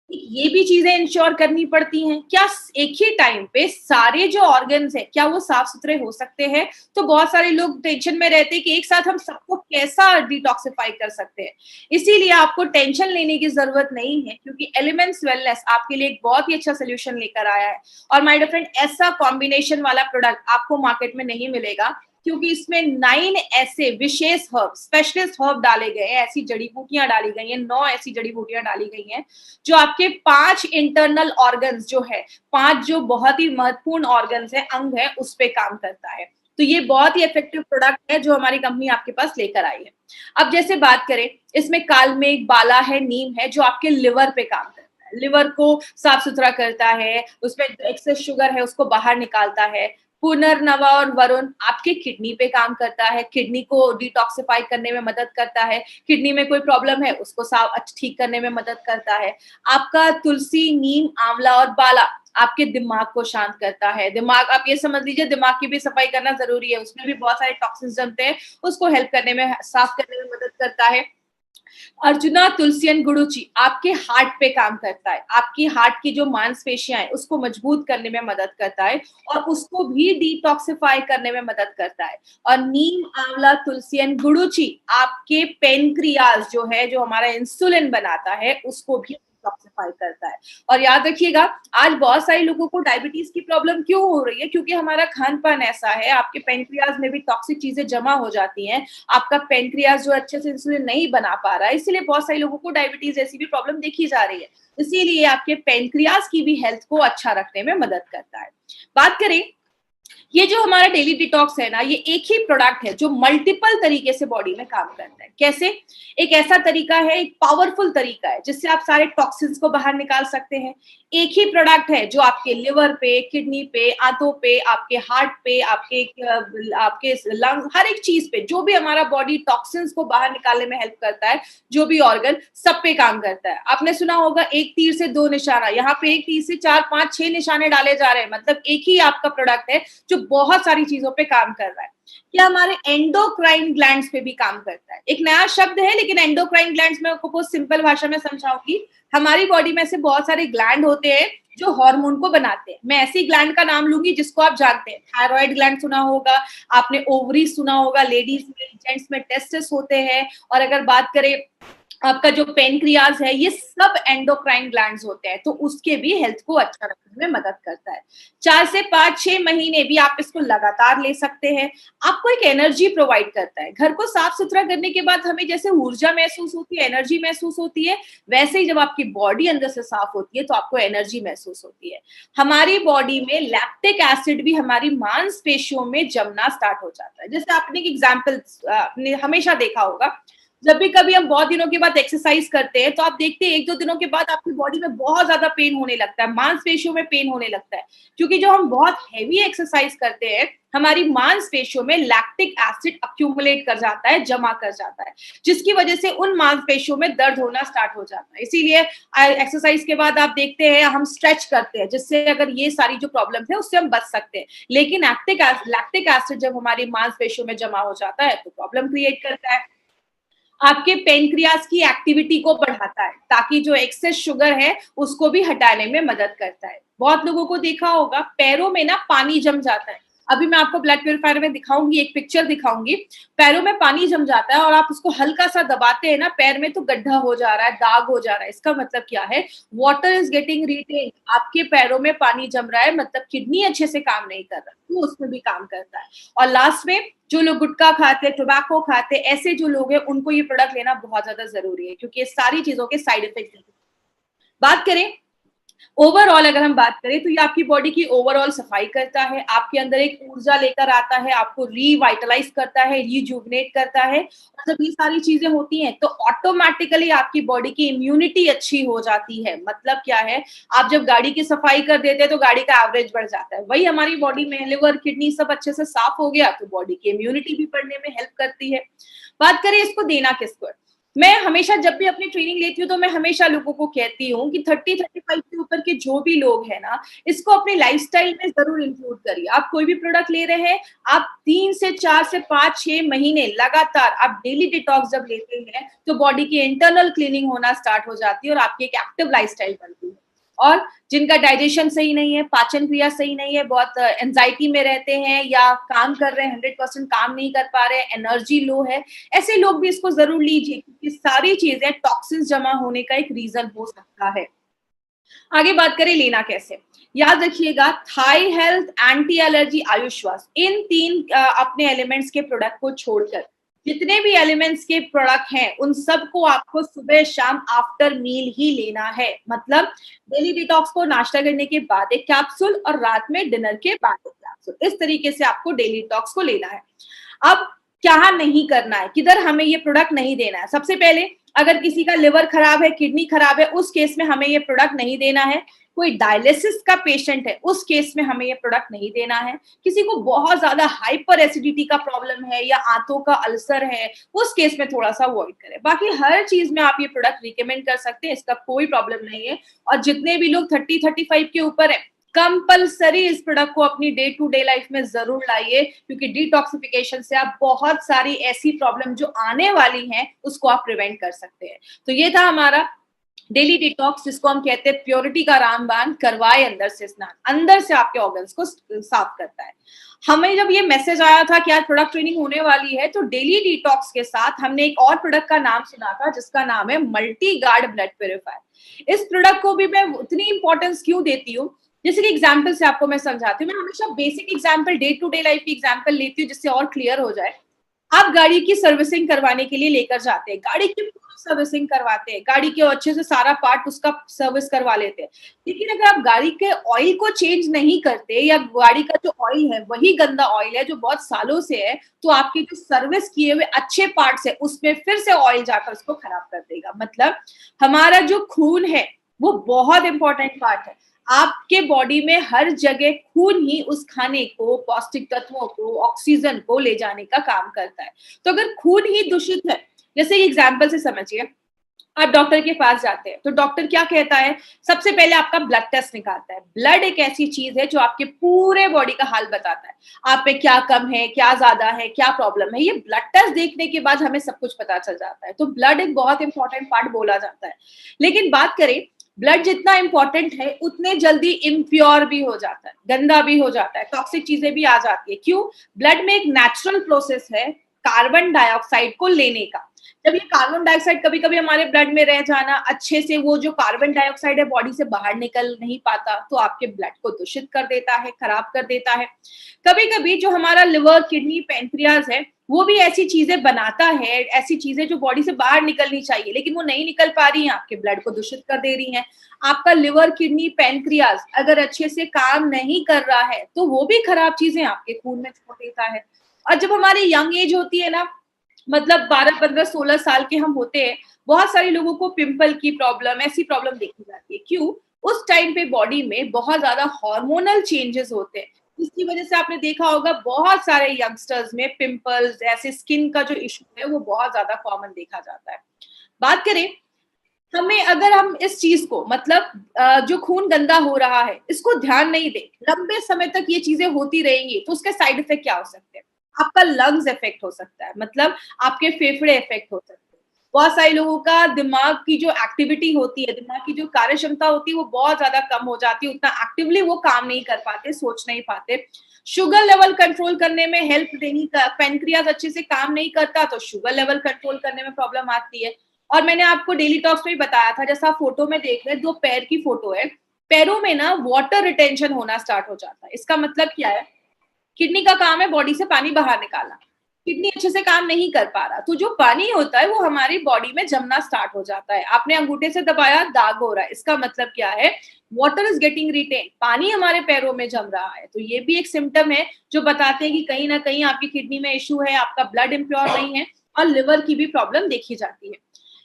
ये भी चीजें इंश्योर करनी पड़ती हैं। क्या एक ही टाइम पे सारे जो ऑर्गन्स हैं क्या वो साफ सुथरे हो सकते हैं? तो बहुत सारे लोग टेंशन में रहते हैं कि एक साथ हम सबको कैसा डिटॉक्सिफाई कर सकते हैं। इसीलिए आपको टेंशन लेने की जरूरत नहीं है, क्योंकि एलिमेंट्स वेलनेस आपके लिए एक बहुत ही अच्छा सोल्यूशन लेकर आया है। और माय डियर फ्रेंड, ऐसा कॉम्बिनेशन वाला प्रोडक्ट आपको मार्केट में नहीं मिलेगा, क्योंकि इसमें 9 ऐसे विशेष हर्ब, स्पेशलिस्ट हर्ब डाले गए हैं, ऐसी जड़ी बूटियां डाली गई हैं, 9 ऐसी जड़ी बूटियां डाली गई हैं जो आपके 5 इंटरनल ऑर्गन्स जो है, 5 जो बहुत ही महत्वपूर्ण ऑर्गन्स है, अंग है, उस पे काम करता है। तो ये बहुत ही इफेक्टिव प्रोडक्ट है जो हमारी कंपनी आपके पास लेकर आई है। अब जैसे बात करें, इसमें कालमेघ, बाला है, नीम है, जो आपके लिवर पे काम करता है, लिवर को साफ सुथरा करता है, उसमें एक्सेस शुगर है उसको बाहर निकालता है। पुनर्नवा और वरुण आपके किडनी पे काम करता है, किडनी को डिटॉक्सिफाई करने में मदद करता है, किडनी में कोई प्रॉब्लम है उसको साफ ठीक करने में मदद करता है। आपका तुलसी, नीम, आंवला और बाला आपके दिमाग को शांत करता है। दिमाग, आप ये समझ लीजिए, दिमाग की भी सफाई करना जरूरी है, उसमें भी बहुत सारे टॉक्सिन्स जमते हैं, उसको हेल्प करने में, साफ करने में मदद करता है। अर्जुना, तुलसी एंड गुड़ुचि आपके हार्ट पे काम करता है, आपकी हार्ट की जो मांसपेशियां हैं उसको मजबूत करने में मदद करता है और उसको भी डिटॉक्सिफाई करने में मदद करता है। और नीम, आंवला, तुलसी एंड गुड़ुचि आपके पेनक्रियाज जो है, जो हमारा इंसुलिन बनाता है, उसको भी डिटॉक्सिफाई करता है। और याद रखिएगा, आज बहुत सारे लोगों को डायबिटीज की प्रॉब्लम क्यों हो रही है? क्योंकि हमारा खान पान ऐसा है, आपके पेनक्रियाज में भी टॉक्सिक चीजें जमा हो जाती हैं, आपका पेनक्रियाज जो अच्छे से इंसुलिन नहीं बना पा रहा है, इसीलिए बहुत सारे लोगों को डायबिटीज जैसी भी प्रॉब्लम देखी जा रही है। इसीलिए आपके पेनक्रियाज की भी हेल्थ को अच्छा रखने में मदद करता है। बात करें, ये जो हमारा डेली डिटॉक्स है ना, ये एक ही प्रोडक्ट है जो मल्टीपल तरीके से बॉडी में काम करता है। कैसे? एक ऐसा तरीका है, एक पावरफुल तरीका है जिससे आप सारे टॉक्सिन्स को बाहर निकाल सकते हैं। एक ही प्रोडक्ट है जो आपके लिवर पे, किडनी पे, आंतों पे, आपके हार्ट पे, आपके लंग, हर एक चीज पे, जो भी हमारा बॉडी टॉक्सिन्स को बाहर निकालने में हेल्प करता है, जो भी ऑर्गन, सब पे काम करता है। आपने सुना होगा, एक तीर से 2 निशाना, यहाँ पे एक तीर से 4, 5, 6 निशाने डाले जा रहे हैं। मतलब एक ही आपका प्रोडक्ट है जो बहुत सारी चीजों पे काम कर रहा है। क्या हमारे एंडोक्राइन ग्लैंड्स पे भी काम करता है? एक नया शब्द है, लेकिन एंडोक्राइन ग्लैंड्स में आपको बहुत सिंपल भाषा में समझाऊंगी। हमारी बॉडी में से बहुत सारे ग्लैंड होते हैं जो हार्मोन को बनाते हैं। मैं ऐसी ग्लैंड का नाम लूंगी जिसको आप जानते हैं। थायराइड ग्लैंड सुना होगा आपने, ओवरी सुना होगा, लेडीज में, जेंट्स में टेस्टिस होते हैं। और अगर बात करें आपका जो पेनक्रियाज है, ये सब एंडोक्राइन ग्लैंड्स होते हैं, तो उसके भी हेल्थ को अच्छा रखने में मदद करता है। 4 से 5-6 महीने भी आप इसको लगातार ले सकते हैं। आपको एक एनर्जी प्रोवाइड करता है। घर को साफ सुथरा करने के बाद हमें जैसे ऊर्जा महसूस होती है, एनर्जी महसूस होती है, वैसे ही जब आपकी बॉडी अंदर से साफ होती है तो आपको एनर्जी महसूस होती है। हमारी बॉडी में लैक्टिक एसिड भी हमारी मांसपेशियों में जमना स्टार्ट हो जाता है। जैसे आपने एक एग्जाम्पल आपने हमेशा देखा होगा, जब भी कभी हम बहुत दिनों के बाद एक्सरसाइज करते हैं तो आप देखते हैं 1-2 दिनों के बाद आपकी बॉडी में बहुत ज्यादा पेन होने लगता है, मांसपेशियों में पेन होने लगता है, क्योंकि जो हम बहुत हैवी एक्सरसाइज करते हैं, हमारी मांसपेशियों में लैक्टिक एसिड अक्यूमुलेट कर जाता है, जमा कर जाता है, जिसकी वजह से उन मांसपेशियों में दर्द होना स्टार्ट हो जाता है। इसीलिए एक्सरसाइज के बाद आप देखते हैं हम स्ट्रेच करते हैं, जिससे अगर ये सारी जो प्रॉब्लम है उससे हम बच सकते हैं। लेकिन लैक्टिक एसिड जब हमारी मांसपेशियों में जमा हो जाता है तो प्रॉब्लम क्रिएट करता है। आपके पेनक्रियाज की एक्टिविटी को बढ़ाता है, ताकि जो एक्सेस शुगर है उसको भी हटाने में मदद करता है। बहुत लोगों को देखा होगा पैरों में ना पानी जम जाता है। अभी मैं आपको ब्लड प्यूरिफायर में दिखाऊंगी, एक पिक्चर दिखाऊंगी। पैरों में पानी जम जाता है और आप उसको हल्का सा दबाते हैं ना पैर में, तो गड्ढा हो जा रहा है, दाग हो जा रहा है। इसका मतलब क्या है? Water is getting retain. आपके पैरों में पानी जम रहा है, मतलब किडनी अच्छे से काम नहीं कर रहा, तो उसमें भी काम करता है। और लास्ट में, जो लोग गुटखा खाते, टोबैको खाते, ऐसे जो लोग हैं, उनको ये प्रोडक्ट लेना बहुत ज्यादा जरूरी है, क्योंकि ये सारी चीजों के साइड इफेक्ट हैं। बात करें ओवरऑल, अगर हम बात करें तो ये आपकी बॉडी की ओवरऑल सफाई करता है, आपके अंदर एक ऊर्जा लेकर आता है, आपको रिवाइटलाइज करता है, रिजुवनेट करता है। और जब ये सारी चीजें होती हैं तो ऑटोमेटिकली आपकी बॉडी की इम्यूनिटी अच्छी हो जाती है। मतलब क्या है? आप जब गाड़ी की सफाई कर देते हैं तो गाड़ी का एवरेज बढ़ जाता है। वही हमारी बॉडी में लिवर, किडनी सब अच्छे से साफ हो गया तो बॉडी की इम्यूनिटी भी बढ़ने में हेल्प करती है। बात करें इसको देना किसको है, मैं हमेशा जब भी अपनी ट्रेनिंग लेती हूँ तो मैं हमेशा लोगों को कहती हूँ कि 30-35 के ऊपर के जो भी लोग हैं ना, इसको अपने लाइफस्टाइल में जरूर इंक्लूड करिए। आप कोई भी प्रोडक्ट ले रहे हैं, आप 3 से 4 से 5-6 महीने लगातार आप डेली डिटॉक्स जब लेते हैं तो बॉडी की इंटरनल क्लीनिंग होना स्टार्ट हो जाती है और आपकी एक एक्टिव लाइफस्टाइल बनती है। और जिनका डाइजेशन सही नहीं है, पाचन क्रिया सही नहीं है, बहुत एंजाइटी में रहते हैं या काम कर रहे हैं 100% काम नहीं कर पा रहे हैं, एनर्जी लो है, ऐसे लोग भी इसको जरूर लीजिए क्योंकि सारी चीजें टॉक्सिन्स जमा होने का एक रीजन हो सकता है। आगे बात करें लेना कैसे, याद रखिएगा थाई हेल्थ, एंटी एलर्जी, आयुश्वास, इन 3 अपने एलिमेंट्स के प्रोडक्ट को छोड़कर जितने भी एलिमेंट्स के प्रोडक्ट हैं उन सबको आपको सुबह शाम आफ्टर मील ही लेना है। मतलब डेली डिटॉक्स को नाश्ता करने के बाद एक कैप्सूल और रात में डिनर के बाद एक कैप्सूल, इस तरीके से आपको डेली डिटॉक्स को लेना है। अब क्या नहीं करना है, किधर हमें ये प्रोडक्ट नहीं देना है। सबसे पहले अगर किसी का लिवर खराब है, किडनी खराब है, उस केस में हमें ये प्रोडक्ट नहीं देना है। कोई डायलिसिस का पेशेंट है, उस केस में हमें ये प्रोडक्ट नहीं देना है। किसी को बहुत ज्यादा हाइपर एसिडिटी का प्रॉब्लम है या आंतों का अल्सर है, उस केस में थोड़ा सा अवॉइड करें। बाकी हर चीज में आप ये प्रोडक्ट रिकमेंड कर सकते हैं, इसका कोई प्रॉब्लम नहीं है। और जितने भी लोग 30-35 के ऊपर है, कंपलसरी इस प्रोडक्ट को अपनी डे टू डे लाइफ में जरूर लाइए क्योंकि डिटॉक्सिफिकेशन से आप बहुत सारी ऐसी प्रॉब्लम जो आने वाली हैं उसको आप प्रिवेंट कर सकते हैं। तो ये था हमारा डेली डिटॉक्स, जिसको हम कहते हैं प्योरिटी का रामबाण, करवाए अंदर से स्नान, अंदर से आपके ऑर्गन्स को साफ करता है। हमें जब ये मैसेज आया था कि आज प्रोडक्ट ट्रेनिंग होने वाली है तो डेली डिटॉक्स के साथ हमने एक और प्रोडक्ट का नाम सुना था जिसका नाम है मल्टी गार्ड ब्लड प्यूरिफायर। इस प्रोडक्ट को भी मैं उतनी इंपॉर्टेंस क्यों देती हूँ, जैसे कि एग्जाम्पल से आपको मैं समझाती हूँ। मैं हमेशा basic example, day to day life की एग्जाम्पल लेती हूँ जिससे और क्लियर हो जाए। आप गाड़ी की सर्विसिंग करवाने के लिए लेकर जाते हैं, गाड़ी की पूरी सर्विसिंग करवाते हैं, गाड़ी के अच्छे से सारा पार्ट उसका सर्विस करवा लेते हैं, लेकिन अगर आप गाड़ी के ऑयल को चेंज नहीं करते या गाड़ी का जो ऑयल है वही गंदा ऑयल है जो बहुत सालों से है, तो आपके जो सर्विस किए हुए अच्छे पार्ट्स है उसमें फिर से ऑयल जाकर उसको खराब कर देगा। मतलब हमारा जो खून है वो बहुत इंपॉर्टेंट पार्ट है। आपके बॉडी में हर जगह खून ही उस खाने को, पौष्टिक तत्वों को, ऑक्सीजन को ले जाने का काम करता है। तो अगर खून ही दूषित है, जैसे एग्जाम्पल से समझिए, आप डॉक्टर के पास जाते हैं तो डॉक्टर क्या कहता है, सबसे पहले आपका ब्लड टेस्ट निकालता है। ब्लड एक ऐसी चीज है जो आपके पूरे बॉडी का हाल बताता है, आप पे क्या कम है, क्या ज्यादा है, क्या प्रॉब्लम है। ये ब्लड टेस्ट देखने के बाद हमें सब कुछ पता चल जाता है। तो ब्लड एक बहुत इंपॉर्टेंट पार्ट बोला जाता है। लेकिन बात करें, ब्लड जितना इंपॉर्टेंट है उतने जल्दी इम्प्योर भी हो जाता है, गंदा भी हो जाता है, टॉक्सिक चीजें भी आ जाती है। क्यों? ब्लड में एक नेचुरल प्रोसेस है कार्बन डाइऑक्साइड को लेने का। जब ये कार्बन डाइऑक्साइड कभी कभी हमारे ब्लड में रह जाना, अच्छे से वो जो कार्बन डाइऑक्साइड है बॉडी से बाहर निकल नहीं पाता, तो आपके ब्लड को दूषित कर देता है, खराब कर देता है। कभी कभी जो हमारा लिवर, किडनी, पैंक्रियाज है वो भी ऐसी चीजें बनाता है, ऐसी चीजें जो बॉडी से बाहर निकलनी चाहिए लेकिन वो नहीं निकल पा रही हैं, आपके ब्लड को दूषित कर दे रही हैं। आपका लिवर, किडनी, पैंक्रियाज अगर अच्छे से काम नहीं कर रहा है तो वो भी खराब चीजें आपके खून में छोड़ देता है। और जब हमारी यंग एज होती है ना, मतलब 12, 15, 16 साल के हम होते हैं, बहुत सारे लोगों को पिंपल की प्रॉब्लम, ऐसी प्रॉब्लम देखी जाती है। क्यों? उस टाइम पे बॉडी में बहुत ज्यादा हार्मोनल चेंजेस होते हैं, इसकी वजह से आपने देखा होगा बहुत सारे यंगस्टर्स में पिंपल्स, ऐसे स्किन का जो इशू है वो बहुत ज्यादा कॉमन देखा जाता है। बात करें हमें, अगर हम इस चीज को, मतलब जो खून गंदा हो रहा है इसको ध्यान नहीं दे, लंबे समय तक ये चीजें होती रहेंगी तो उसके साइड इफेक्ट क्या हो सकते हैं? आपका लंग्स इफेक्ट हो सकता है, मतलब आपके फेफड़े इफेक्ट हो सकते हैं। बहुत सारे लोगों का दिमाग की जो एक्टिविटी होती है, दिमाग की जो कार्य क्षमता होती है वो बहुत ज्यादा कम हो जाती है, उतना एक्टिवली वो काम नहीं कर पाते, सोच नहीं पाते। शुगर लेवल कंट्रोल करने में हेल्प देनी, पेनक्रियाज अच्छे से काम नहीं करता तो शुगर लेवल कंट्रोल करने में प्रॉब्लम आती है। और मैंने आपको डेली टॉक्स में भी बताया था, जैसा आप फोटो में देख रहे हैं, 2 पैर की फोटो है, पैरों में ना वाटर रिटेंशन होना स्टार्ट हो जाता है। इसका मतलब क्या है? किडनी का काम है बॉडी से पानी बाहर निकालना, किडनी अच्छे से काम नहीं कर पा रहा, तो जो पानी होता है वो हमारी बॉडी में जमना स्टार्ट हो जाता है। आपने अंगूठे से दबाया, दाग हो रहा है, इसका मतलब क्या है? वाटर इज गेटिंग रिटेन, पानी हमारे पैरों में जम रहा है। तो ये भी एक सिम्टम है जो बताते हैं कि कहीं ना कहीं आपकी किडनी में इशू है, आपका ब्लड इम्प्योर नहीं है, और लिवर की भी प्रॉब्लम देखी जाती है।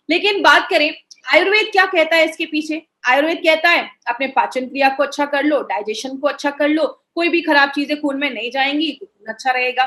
लेकिन बात करें आयुर्वेद क्या कहता है इसके पीछे? आयुर्वेद कहता है अपने पाचन क्रिया को अच्छा कर लो, डाइजेशन को अच्छा कर लो, कोई भी खराब चीजें खून में नहीं जाएंगी तो खून अच्छा रहेगा।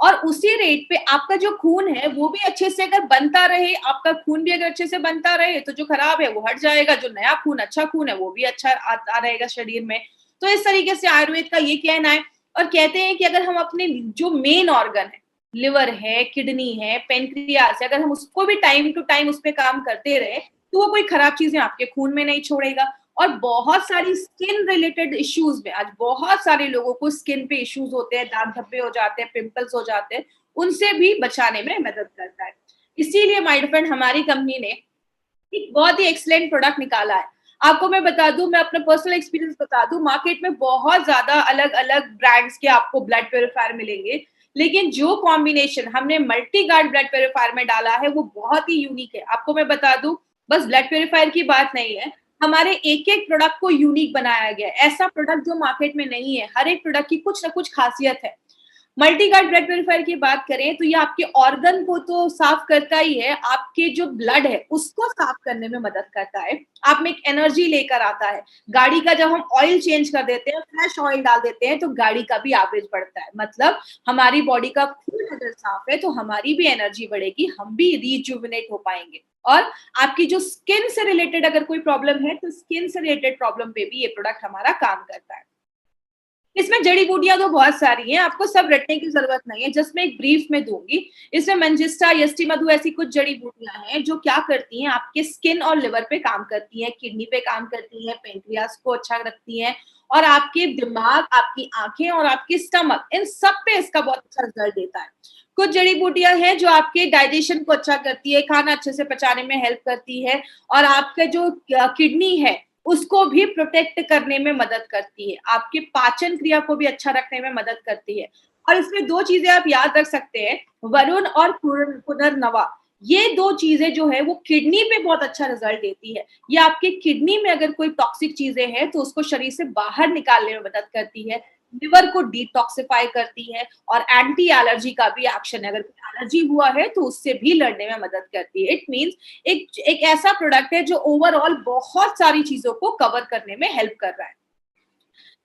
और उसी रेट पे आपका जो खून है वो भी अच्छे से अगर बनता रहे, आपका खून भी अगर अच्छे से बनता रहे तो जो खराब है वो हट जाएगा, जो नया खून अच्छा खून है वो भी अच्छा आता रहेगा शरीर में। तो इस तरीके से आयुर्वेद का ये कहना है। और कहते हैं कि अगर हम अपने जो मेन ऑर्गन है, लिवर है, किडनी है, पेनक्रियास है, अगर हम उसको भी टाइम टू टाइम उस पर काम करते रहे तो वो कोई खराब चीजें आपके खून में नहीं छोड़ेगा। और बहुत सारी स्किन रिलेटेड इश्यूज में, आज बहुत सारे लोगों को स्किन पे इश्यूज होते हैं, दाग धब्बे हो जाते हैं, पिंपल्स हो जाते हैं, उनसे भी बचाने में मदद करता है। इसीलिए माय फ्रेंड हमारी कंपनी ने एक बहुत ही एक्सीलेंट प्रोडक्ट निकाला है। आपको मैं बता दूं, मैं अपना पर्सनल एक्सपीरियंस बता दूं, मार्केट में बहुत ज्यादा अलग अलग ब्रांड्स के आपको ब्लड प्योरीफायर मिलेंगे, लेकिन जो कॉम्बिनेशन हमने मल्टी गार्ड ब्लड प्योरीफायर में डाला है वो बहुत ही यूनिक है। आपको मैं बता दूं, बस ब्लड प्योरीफायर की बात नहीं है, हमारे एक एक प्रोडक्ट को यूनिक बनाया गया है। ऐसा प्रोडक्ट जो मार्केट में नहीं है, हर एक प्रोडक्ट की कुछ ना कुछ खासियत है। मल्टी गार्ड ब्लड प्योरीफायर की बात करें तो ये आपके ऑर्गन को तो साफ करता ही है, आपके जो ब्लड है उसको साफ करने में मदद करता है, आप में एक एनर्जी लेकर आता है। गाड़ी का जब हम ऑयल चेंज कर देते हैं, फ्रेश ऑयल डाल देते हैं, तो गाड़ी का भी एवरेज बढ़ता है। मतलब हमारी बॉडी का खून अगर साफ है तो हमारी भी एनर्जी बढ़ेगी, हम भी रिजुविनेट हो पाएंगे। और आपकी जो स्किन से रिलेटेड अगर कोई प्रॉब्लम है तो स्किन से रिलेटेड प्रॉब्लम पे भी ये प्रोडक्ट हमारा काम करता है। इसमें जड़ी बूटियां तो बहुत सारी हैं, आपको सब रटने की जरूरत नहीं है, जस्ट मैं एक ब्रीफ में दूंगी। इसमें मंजिस्टा, यष्टि मधु ऐसी कुछ जड़ी बूटियां हैं जो क्या करती हैं, आपके स्किन और लिवर पे काम करती हैं, किडनी पे काम करती हैं, पेंक्रियास को अच्छा रखती हैं, और आपके दिमाग, आपकी आंखें और आपकी स्टमक, इन सब पे इसका बहुत अच्छा रिजल्ट देता है। कुछ जड़ी बूटियां हैं जो आपके डाइजेशन को अच्छा करती है, खाना अच्छे से पचाने में हेल्प करती है, और आपका जो किडनी है उसको भी प्रोटेक्ट करने में मदद करती है, आपके पाचन क्रिया को भी अच्छा रखने में मदद करती है। और इसमें दो चीजें आप याद रख सकते हैं, वरुण और पुनर्नवा, ये दो चीजें जो है वो किडनी पे बहुत अच्छा रिजल्ट देती है। ये आपके किडनी में अगर कोई टॉक्सिक चीजें हैं तो उसको शरीर से बाहर निकालने में मदद करती है, लिवर को डिटॉक्सिफाई करती है, और एंटी एलर्जी का भी एक्शन है, अगर एलर्जी हुआ है तो उससे भी लड़ने में मदद करती है। इट मींस एक ऐसा प्रोडक्ट है जो ओवरऑल बहुत सारी चीजों को कवर करने में हेल्प कर रहा है।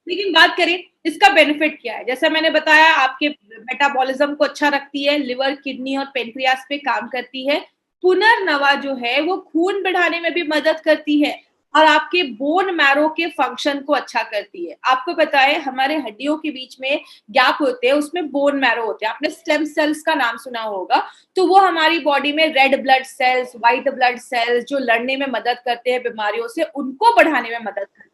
लेकिन बात करें इसका बेनिफिट क्या है, जैसा मैंने बताया आपके मेटाबॉलिज्म को अच्छा रखती है, लिवर, किडनी और पेनक्रियास पे काम करती है। पुनर्नवा जो है वो खून बढ़ाने में भी मदद करती है, और आपके बोन मैरो के फंक्शन को अच्छा करती है। आपको पता है हमारे हड्डियों के बीच में गैप होते हैं, उसमें बोन मैरो होते हैं, आपने स्टेम सेल्स का नाम सुना होगा। तो वो हमारी बॉडी में red blood cells, white blood cells जो लड़ने में मदद करते हैं बीमारियों से, उनको बढ़ाने में मदद करते हैं।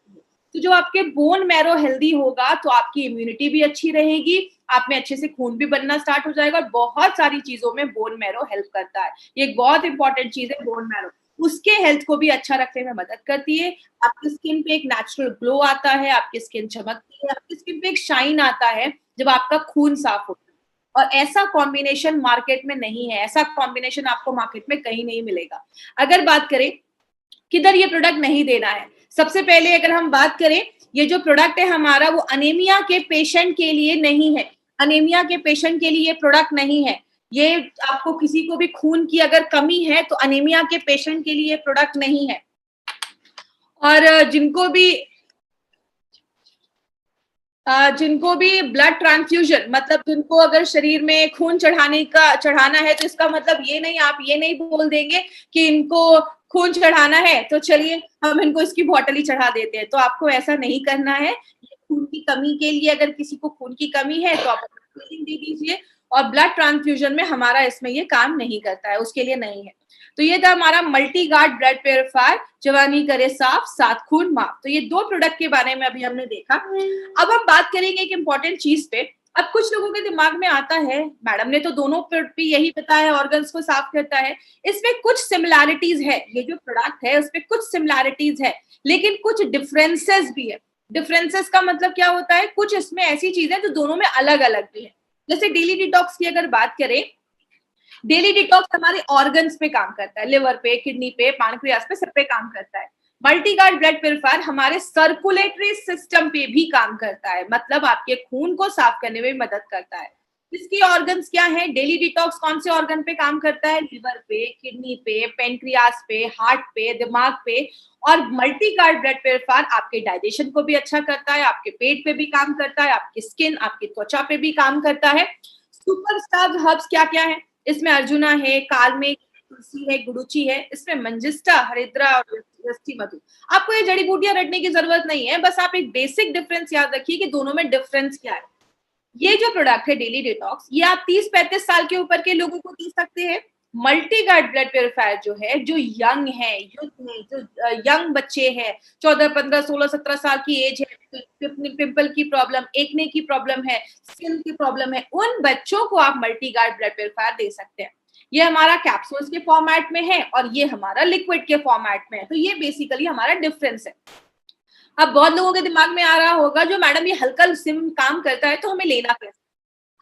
तो जो आपके बोन मैरो हेल्दी होगा तो आपकी इम्यूनिटी भी अच्छी रहेगी, आप में अच्छे से खून भी बनना स्टार्ट हो जाएगा, और बहुत सारी चीजों में बोन मैरो हेल्प करता है। ये एक बहुत इंपॉर्टेंट चीज है बोन मैरो, उसके हेल्थ को भी अच्छा रखने में मदद करती है। आपकी स्किन पे एक नेचुरल ग्लो आता है, आपकी स्किन चमकती है, आपकी स्किन पे एक शाइन आता है जब आपका खून साफ होता है। और ऐसा कॉम्बिनेशन मार्केट में नहीं है, ऐसा कॉम्बिनेशन आपको मार्केट में कहीं नहीं मिलेगा। अगर बात करें किधर ये प्रोडक्ट नहीं देना है, सबसे पहले अगर हम बात करें, ये जो प्रोडक्ट है हमारा वो अनीमिया के पेशेंट के लिए नहीं है, अनीमिया के पेशेंट के लिए ये प्रोडक्ट नहीं है। ये आपको किसी को भी खून की अगर कमी है तो अनीमिया के पेशेंट के लिए प्रोडक्ट नहीं है। और जिनको भी ब्लड ट्रांसफ्यूजन, मतलब जिनको अगर शरीर में खून चढ़ाना है, तो इसका मतलब ये नहीं, आप ये नहीं बोल देंगे कि इनको खून चढ़ाना है तो चलिए हम इनको इसकी बॉटल ही चढ़ा देते हैं, तो आपको ऐसा नहीं करना है। खून की कमी के लिए, अगर किसी को खून की कमी है तो आप दे दीजिए, और ब्लड ट्रांसफ्यूजन में हमारा इसमें ये काम नहीं करता है, उसके लिए नहीं है। तो ये था हमारा मल्टी गार्ड ब्लड प्योरीफायर, जवानी करे साफ, साथ खून माफ। तो ये दो प्रोडक्ट के बारे में अभी हमने देखा। अब हम बात करेंगे एक इंपॉर्टेंट चीज पे। अब कुछ लोगों के दिमाग में आता है, मैडम ने तो दोनों पे यही बताया, ऑर्गन्स को साफ करता है, इसमें कुछ सिमिलैरिटीज है, ये जो प्रोडक्ट है उसमें कुछ सिमिलैरिटीज है, लेकिन कुछ डिफरेंसेस भी है। डिफरेंसेस का मतलब क्या होता है, कुछ इसमें ऐसी चीजें जो दोनों में अलग अलग भी है। जैसे डेली डिटॉक्स की अगर बात करें, डेली डिटॉक्स हमारे ऑर्गन्स पे काम करता है, लिवर पे, किडनी पे, पानक्रियास पे, सब पे काम करता है। मल्टी गार्ड ब्लड प्योरीफायर हमारे सर्कुलेटरी सिस्टम पे भी काम करता है, मतलब आपके खून को साफ करने में मदद करता है। इसकी ऑर्गन्स क्या है, डेली डिटॉक्स कौन से ऑर्गन पे काम करता है, लिवर पे, किडनी पे, पेनक्रियास पे, हार्ट पे, दिमाग पे। और मल्टी गार्ड ब्लड प्योरीफायर आपके डाइजेशन को भी अच्छा करता है, आपके पेट पे भी काम करता है, आपकी स्किन, आपकी त्वचा पे भी काम करता है। सुपरस्टार हर्ब्स क्या क्या है? इसमें अर्जुना है, कालमेघ, तुलसी है, गुडुचि है, इसमें मंजिष्ठा, हरिद्रा और यष्टि मधु। आपको ये जड़ी बूटियां रटने की जरूरत नहीं है, बस आप एक बेसिक डिफरेंस याद रखिए कि दोनों में डिफरेंस क्या है। ये जो प्रोडक्ट है डेली डिटॉक्स, ये आप 30-35 साल के ऊपर के लोगों को पी सकते हैं। मल्टी गार्ड ब्लड प्योरीफायर जो है, जो यंग है, यूथ में जो यंग बच्चे हैं, 14, 15, 16, 17 साल की एज है, पिंपल की प्रॉब्लम, एक्ने की प्रॉब्लम है, स्किन की प्रॉब्लम है, उन बच्चों को आप मल्टी गार्ड ब्लड प्योरीफायर दे सकते हैं। ये हमारा कैप्सूल्स के फॉर्मेट में है और ये हमारा लिक्विड के फॉर्मेट में है। तो ये बेसिकली हमारा डिफरेंस है। अब बहुत लोगों के दिमाग में आ रहा होगा, जो मैडम ये हल्का सिम काम करता है तो हमें लेना कैसे?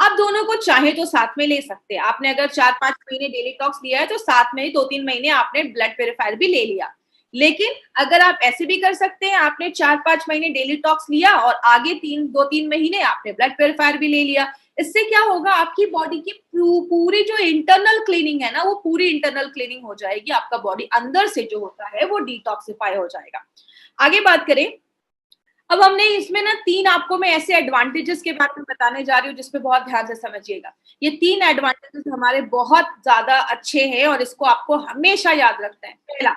आप दोनों को चाहे तो साथ में ले सकते हैं। आपने अगर 4-5 महीने डेली टॉक्स लिया है तो साथ में 2-3 महीने आपने ब्लड प्योरीफायर भी ले लिया। लेकिन अगर आप ऐसे भी कर सकते हैं, आपने 4-5 महीने डेली टॉक्स लिया और आगे 2-3 महीने आपने ब्लड प्योरीफायर भी ले लिया। इससे क्या होगा, आपकी बॉडी की पूरी जो इंटरनल क्लीनिंग है ना, वो पूरी इंटरनल क्लीनिंग हो जाएगी। आपका बॉडी अंदर से जो होता है वो डिटॉक्सिफाई हो जाएगा। आगे बात करें, अब हमने इसमें ना 3 आपको मैं ऐसे एडवांटेजेस के बारे में बताने जा रही हूँ जिसपे बहुत ध्यान से समझिएगा। ये 3 एडवांटेजेस हमारे बहुत ज्यादा अच्छे हैं और इसको आपको हमेशा याद रखना है। पहला,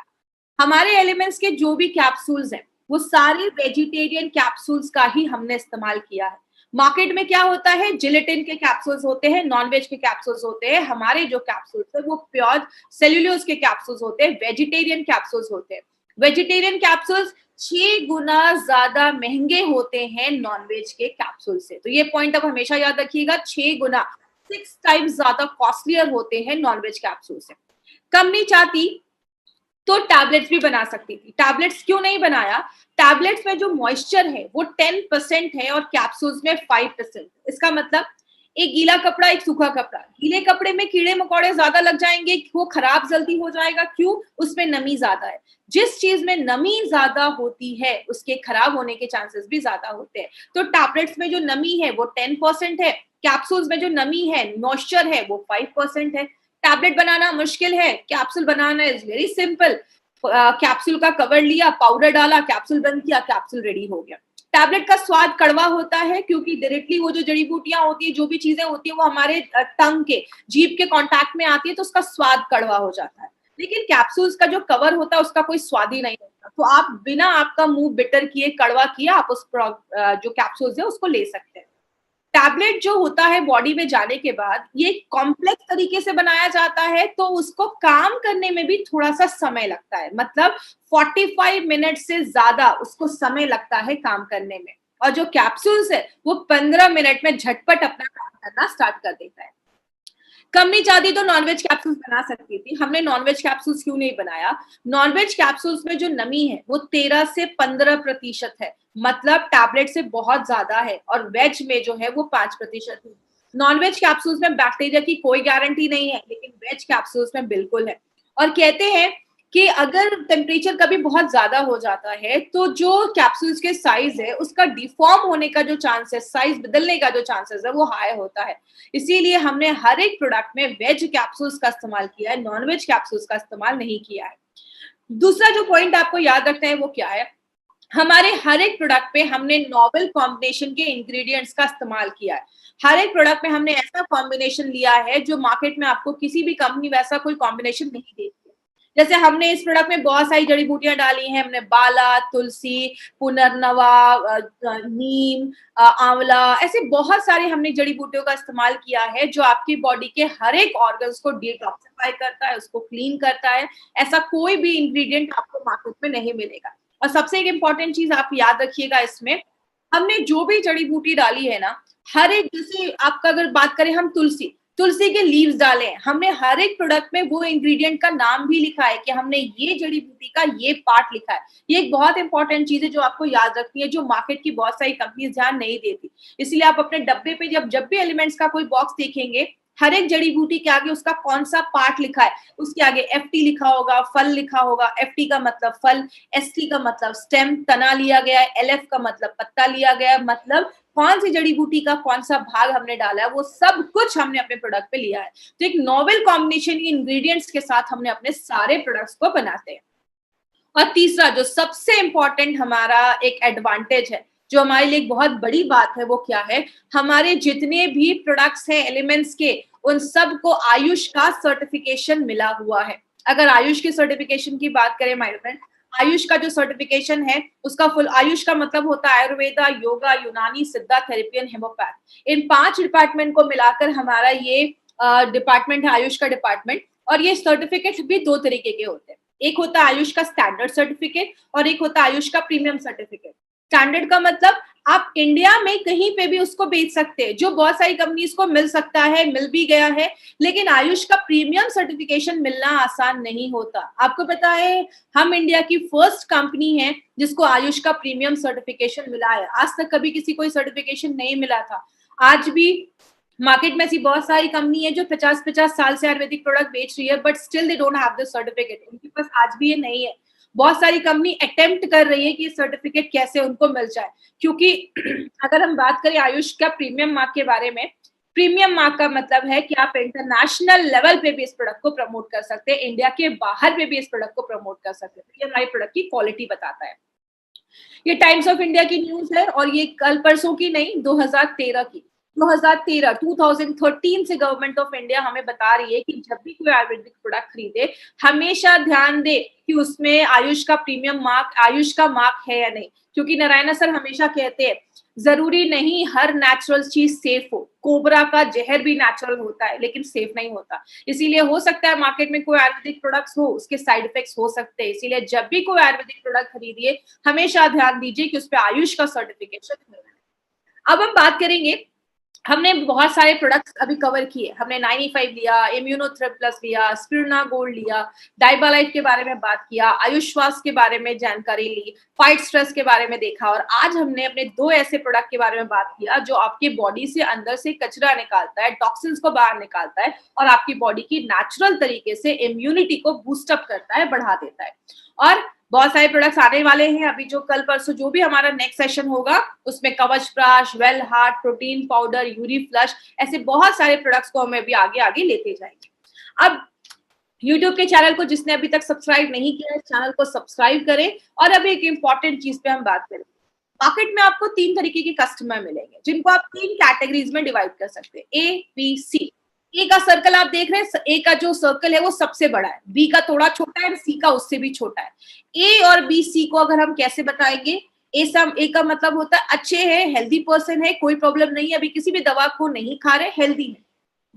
हमारे एलिमेंट्स के जो भी कैप्सूल्स हैं वो सारे वेजिटेरियन कैप्सूल्स का ही हमने इस्तेमाल किया है। मार्केट में क्या होता है, जिलेटिन के कैप्सूल्स होते हैं, नॉनवेज के कैप्सूल्स होते हैं। हमारे जो कैप्सूल्स है वो प्योर सेल्यूलोज के कैप्सूल्स होते हैं, वेजिटेरियन कैप्सूल्स होते हैं। वेजिटेरियन कैप्सूल्स 6 गुना ज्यादा महंगे होते हैं नॉनवेज के कैप्सूल से। तो ये पॉइंट अब हमेशा याद रखिएगा, 6 गुना 6 टाइम्स ज्यादा कॉस्टलियर होते हैं नॉनवेज कैप्सूल से। कंपनी चाहती तो टैबलेट्स भी बना सकती थी। टैबलेट्स क्यों नहीं बनाया? टैबलेट्स में जो मॉइस्चर है वो 10% है और कैप्सूल्स में 5%। इसका मतलब एक गीला कपड़ा, एक सूखा कपड़ा। गीले कपड़े में कीड़े मकोड़े ज्यादा लग जाएंगे, वो खराब जल्दी हो जाएगा। क्यों? उसमें नमी ज्यादा है। जिस चीज में नमी ज्यादा होती है उसके खराब होने के चांसेस भी ज्यादा होते हैं। तो टैबलेट्स में जो नमी है वो 10% है, कैप्सूल्स में जो नमी है, मॉइस्चर है, वो 5% है। टैबलेट बनाना मुश्किल है, capsule banana is very simple. Capsule का कवर लिया, पाउडर डाला, कैप्सूल बंद किया, कैप्सूल रेडी हो गया। टैबलेट का स्वाद कड़वा होता है क्योंकि डायरेक्टली वो जो जड़ी बूटियां होती है, जो भी चीजें होती है, वो हमारे टंग के, जीभ के कांटेक्ट में आती है तो उसका स्वाद कड़वा हो जाता है। लेकिन कैप्सूल्स का जो कवर होता है उसका कोई स्वाद ही नहीं होता। तो आप बिना आपका मुंह बिटर किए, कड़वा किए, आप उस जो कैप्सूल्स है उसको ले सकते हैं। टैबलेट जो होता है बॉडी में जाने के बाद ये कॉम्प्लेक्स तरीके से बनाया जाता है, तो उसको काम करने में भी थोड़ा सा समय लगता है। मतलब 45 मिनट से ज्यादा उसको समय लगता है काम करने में। और जो कैप्सूल्स है वो 15 मिनट में झटपट अपना काम करना स्टार्ट कर देता है। कंपनी चाहती तो नॉनवेज कैप्सूल्स बना सकती थी। हमने नॉनवेज कैप्सूल्स क्यों नहीं बनाया? नॉनवेज कैप्सूल्स में जो नमी है वो 13 से 15% है, मतलब टैबलेट से बहुत ज्यादा है। और वेज में जो है वो 5% है। नॉनवेज कैप्सूल्स में बैक्टीरिया की कोई गारंटी नहीं है, लेकिन वेज कैप्सूल्स में बिल्कुल है। और कहते हैं कि अगर टेम्परेचर कभी बहुत ज्यादा हो जाता है तो जो कैप्सूल्स के साइज है उसका डिफॉर्म होने का जो चांस है, साइज बदलने का जो चांसेस है, वो हाई होता है। इसीलिए हमने हर एक प्रोडक्ट में वेज कैप्सूल्स का इस्तेमाल किया है, नॉनवेज कैप्सूल्स का इस्तेमाल नहीं किया है। दूसरा जो पॉइंट आपको याद रखना है वो क्या है, हमारे हर एक प्रोडक्ट पे हमने नॉवेल कॉम्बिनेशन के इंग्रेडिएंट्स का इस्तेमाल किया है। हर एक प्रोडक्ट में हमने ऐसा कॉम्बिनेशन लिया है जो मार्केट में आपको किसी भी कंपनी वैसा कोई कॉम्बिनेशन नहीं देती है। जैसे हमने इस प्रोडक्ट में बहुत सारी जड़ी बूटियां डाली हैं। हमने बाला, तुलसी, पुनर्नवा, नीम, आंवला, ऐसे बहुत सारे हमने जड़ी बूटियों का इस्तेमाल किया है जो आपकी बॉडी के हर एक ऑर्गन्स को डिटॉक्सिफाई करता है, उसको क्लीन करता है। ऐसा कोई भी इंग्रेडिएंट आपको मार्केट में नहीं मिलेगा। और सबसे एक इम्पॉर्टेंट चीज आप याद रखिएगा, इसमें हमने जो भी जड़ी बूटी डाली है ना, हर एक, जैसे आपका अगर बात करें हम तुलसी के लीव्स डाले हैं, हमने हर एक प्रोडक्ट में वो इंग्रेडिएंट का नाम भी लिखा है कि हमने ये जड़ी बूटी का ये पार्ट लिखा है। ये एक बहुत इंपॉर्टेंट चीज है जो आपको याद रखनी है, जो मार्केट की बहुत सारी कंपनीज ध्यान नहीं देती। इसलिए आप अपने डब्बे पे जब भी एलिमेंट्स का कोई बॉक्स देखेंगे, हर एक जड़ी बूटी के आगे उसका कौन सा पार्ट लिखा है, उसके आगे FT लिखा होगा, फल लिखा होगा। FT का मतलब फल, ST का मतलब स्टेम, तना लिया गया है, LF का मतलब पत्ता लिया गया है, मतलब कौन सी जड़ी बूटी का कौन सा भाग हमने डाला है, वो सब कुछ हमने अपने प्रोडक्ट पे लिया है। तो एक नॉवेल कॉम्बिनेशन की इंग्रेडिएंट्स के साथ हमने अपने सारे प्रोडक्ट्स को बनाते हैं। और तीसरा जो सबसे इंपॉर्टेंट हमारा एक एडवांटेज है, जो हमारे लिए एक बहुत बड़ी बात है वो क्या है, हमारे जितने भी प्रोडक्ट्स हैं एलिमेंट्स के, उन सब को आयुष का सर्टिफिकेशन मिला हुआ है। अगर आयुष के सर्टिफिकेशन की बात करें माय फ्रेंड, आयुष का जो सर्टिफिकेशन है उसका फुल, आयुष का मतलब होता है आयुर्वेदा, योगा, यूनानी, सिद्धा, थेरेपी एंड हेमोपैथ। इन 5 डिपार्टमेंट को मिलाकर हमारा ये डिपार्टमेंट है आयुष का डिपार्टमेंट। और ये सर्टिफिकेट भी 2 तरीके के होते हैं, एक होता है आयुष का स्टैंडर्ड सर्टिफिकेट और एक होता है आयुष का प्रीमियम सर्टिफिकेट। स्टैंडर्ड का मतलब आप इंडिया में कहीं पे भी उसको बेच सकते हैं, जो बहुत सारी कंपनीज को मिल सकता है, मिल भी गया है, लेकिन आयुष का प्रीमियम सर्टिफिकेशन मिलना आसान नहीं होता। आपको पता है हम इंडिया की फर्स्ट कंपनी है जिसको आयुष का प्रीमियम सर्टिफिकेशन मिला है। आज तक कभी किसी को सर्टिफिकेशन नहीं मिला था। आज भी मार्केट में ऐसी बहुत सारी कंपनी है जो 50-50 साल से आयुर्वेदिक प्रोडक्ट बेच रही है, but still they don't have the certificate. उनके पास आज भी ये नहीं है। बहुत सारी कंपनी अटेम्प्ट कर रही है कि ये सर्टिफिकेट कैसे उनको मिल जाए, क्योंकि अगर हम बात करें आयुष का प्रीमियम मार्क के बारे में, प्रीमियम मार्क का मतलब है कि आप इंटरनेशनल लेवल पे भी इस प्रोडक्ट को प्रमोट कर सकते हैं, इंडिया के बाहर पे भी इस प्रोडक्ट को प्रमोट कर सकते हैं। ये हमारे प्रोडक्ट की क्वालिटी बताता है। ये टाइम्स ऑफ इंडिया की न्यूज है और ये कल परसों की नहीं, 2013 की। 2013 से गवर्नमेंट ऑफ इंडिया हमें बता रही है कि जब भी कोई आयुर्वेदिक प्रोडक्ट खरीदे हमेशा ध्यान दे कि उसमें आयुष का प्रीमियम मार्क, आयुष का मार्क है या नहीं। क्योंकि नारायण सर हमेशा कहते हैं जरूरी नहीं हर नेचुरल चीज सेफ हो, कोबरा का जहर भी नेचुरल होता है लेकिन सेफ नहीं होता। इसीलिए हो सकता है मार्केट में कोई आयुर्वेदिक प्रोडक्ट्स हो, उसके साइड इफेक्ट्स हो सकते हैं। इसीलिए जब भी कोई आयुर्वेदिक प्रोडक्ट खरीदिए हमेशा ध्यान दीजिए कि उस पर आयुष का सर्टिफिकेशन है। अब हम बात करेंगे, हमने बहुत सारे प्रोडक्ट्स अभी कवर किए। हमने 95 लिया, इम्यूनोथ्रेप प्लस लिया, स्पिरुलिना गोल्ड लिया, डाइबालाइट के बारे में बात किया, आयुष्वास के बारे में जानकारी ली, फाइट स्ट्रेस के बारे में देखा, और आज हमने अपने 2 ऐसे प्रोडक्ट के बारे में बात किया जो आपके बॉडी से अंदर से कचरा निकालता है, टॉक्सिन्स को बाहर निकालता है और आपकी बॉडी की नेचुरल तरीके से इम्यूनिटी को बूस्टअप करता है, बढ़ा देता है। और बहुत सारे प्रोडक्ट्स आने वाले हैं अभी, जो कल परसों जो भी हमारा नेक्स्ट सेशन होगा उसमें Kavach Prash, well heart, protein powder, uri flush, ऐसे बहुत सारे प्रोडक्ट्स को हमें अभी आगे आगे लेते जाएंगे। अब YouTube के चैनल को जिसने अभी तक सब्सक्राइब नहीं किया है, चैनल को सब्सक्राइब करें। और अभी एक इंपॉर्टेंट चीज पे हम बात करें। मार्केट में आपको 3 तरीके के कस्टमर मिलेंगे जिनको आप 3 कैटेगरीज में डिवाइड कर सकते हैं, A, B, C। ए का सर्कल आप देख रहे हैं, ए का जो सर्कल है वो सबसे बड़ा है, बी का थोड़ा छोटा है, सी का उससे भी छोटा है। ए और बी सी को अगर हम कैसे बताएंगे, ए का मतलब होता है अच्छे है, हेल्दी पर्सन है, कोई प्रॉब्लम नहीं है, अभी किसी भी दवा को नहीं खा रहे, हेल्दी है।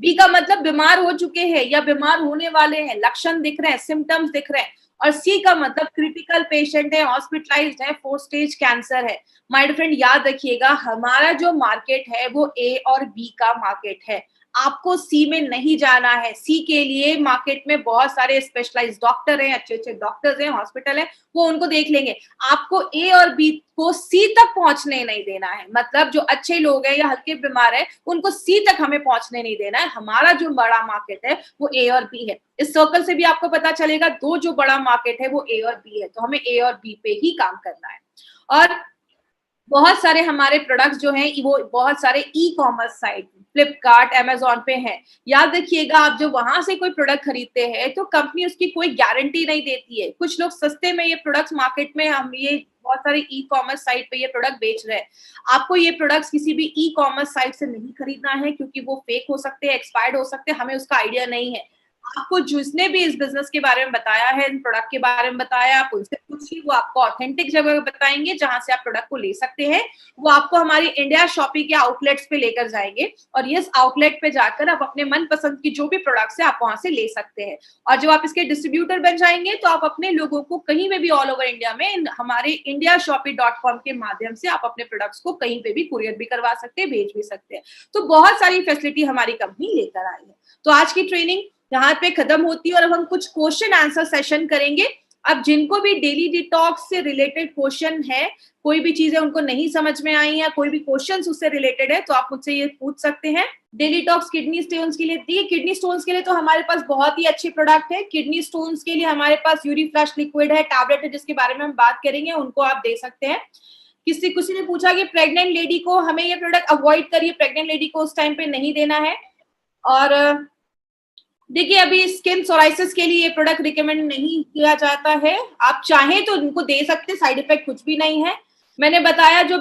बी का मतलब बीमार हो चुके हैं या बीमार होने वाले हैं, लक्षण दिख रहे हैं, सिम्टम्स दिख रहे हैं। और सी का मतलब क्रिटिकल पेशेंट है, हॉस्पिटलाइज्ड है, 4 स्टेज कैंसर है। माय डियर फ्रेंड याद रखिएगा, हमारा जो मार्केट है वो ए और बी का मार्केट है। आपको सी में नहीं जाना है। सी के लिए मार्केट में बहुत सारे स्पेशलाइज्ड डॉक्टर हैं, अच्छे अच्छे डॉक्टर्स हैं, हॉस्पिटल है, वो उनको देख लेंगे। आपको ए और बी को सी तक पहुंचने नहीं देना है। मतलब जो अच्छे लोग हैं या हल्के बीमार है उनको सी तक हमें पहुंचने नहीं देना है। हमारा जो बड़ा मार्केट है वो ए और बी है। इस सर्कल से भी आपको पता चलेगा 2 जो बड़ा मार्केट है वो ए और बी है, तो हमें ए और बी पे ही काम करना है। और बहुत सारे हमारे प्रोडक्ट्स जो हैं वो बहुत सारे e commerce site, Flipkart, Amazon पे हैं। याद रखिएगा, आप जो वहां से कोई प्रोडक्ट खरीदते हैं तो कंपनी उसकी कोई गारंटी नहीं देती है। कुछ लोग सस्ते में ये प्रोडक्ट्स मार्केट में, हम ये बहुत सारे ई कॉमर्स साइट पे ये प्रोडक्ट बेच रहे हैं। आपको ये प्रोडक्ट्स किसी भी ई कॉमर्स साइट से नहीं खरीदना है, क्योंकि वो फेक हो सकते हैं, एक्सपायर्ड हो सकते हैं, हमें उसका आइडिया नहीं है। आपको जिसने भी इस बिजनेस के बारे में बताया है, इन प्रोडक्ट के बारे में बताया, आप उनसे पूछिए, वो आपको ऑथेंटिक जगह बताएंगे जहां से आप प्रोडक्ट को ले सकते हैं। वो आपको हमारी इंडिया शॉपी के आउटलेट्स पे लेकर जाएंगे और ये आउटलेट पे जाकर आप अपने मनपसंद की जो भी प्रोडक्ट्स है आप वहां से ले सकते हैं। और जब आप इसके डिस्ट्रीब्यूटर बन जाएंगे तो आप अपने लोगों को कहीं में भी ऑल ओवर इंडिया में हमारे indiashopee.com के माध्यम से आप अपने प्रोडक्ट्स को कहीं पे भी कुरियर भी करवा सकते हैं, भेज भी सकते हैं। तो बहुत सारी फैसिलिटी हमारी कंपनी लेकर आई है। तो आज की ट्रेनिंग यहाँ पे खत्म होती है और अब हम कुछ क्वेश्चन आंसर सेशन करेंगे। अब जिनको भी डेली डिटॉक्स से रिलेटेड क्वेश्चन है, कोई भी चीजें उनको नहीं समझ में आई या कोई भी क्वेश्चन उससे रिलेटेड है तो आप मुझसे ये पूछ सकते हैं। डेली टॉक्स किडनी स्टोन्स के लिए, देखिए किडनी स्टोन्स के लिए तो हमारे पास बहुत ही अच्छे प्रोडक्ट है। किडनी स्टोन्स के लिए हमारे पास यूरी फ्लश लिक्विड है, टैबलेट है, जिसके बारे में हम बात करेंगे, उनको आप दे सकते हैं। किसी ने पूछा कि प्रेग्नेंट लेडी को हमें ये प्रोडक्ट अवॉइड करिए, प्रेग्नेंट लेडी को उस टाइम पे नहीं देना है। और देखिए अभी स्किन सोराइसिस के लिए ये प्रोडक्ट रिकमेंड नहीं किया जाता है। आप चाहें तो उनको दे सकते, साइड इफेक्ट कुछ भी नहीं है। मैंने बताया जो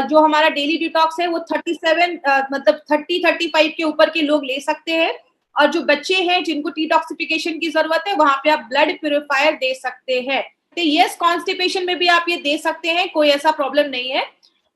जो हमारा डेली डिटॉक्स है वो 37 मतलब 30-35 के ऊपर के लोग ले सकते हैं, और जो बच्चे हैं जिनको डिटॉक्सिफिकेशन की जरूरत है वहां पे आप ब्लड प्यूरिफायर दे सकते हैं। तो यस, कॉन्स्टिपेशन में भी आप ये दे सकते हैं, कोई ऐसा प्रॉब्लम नहीं है।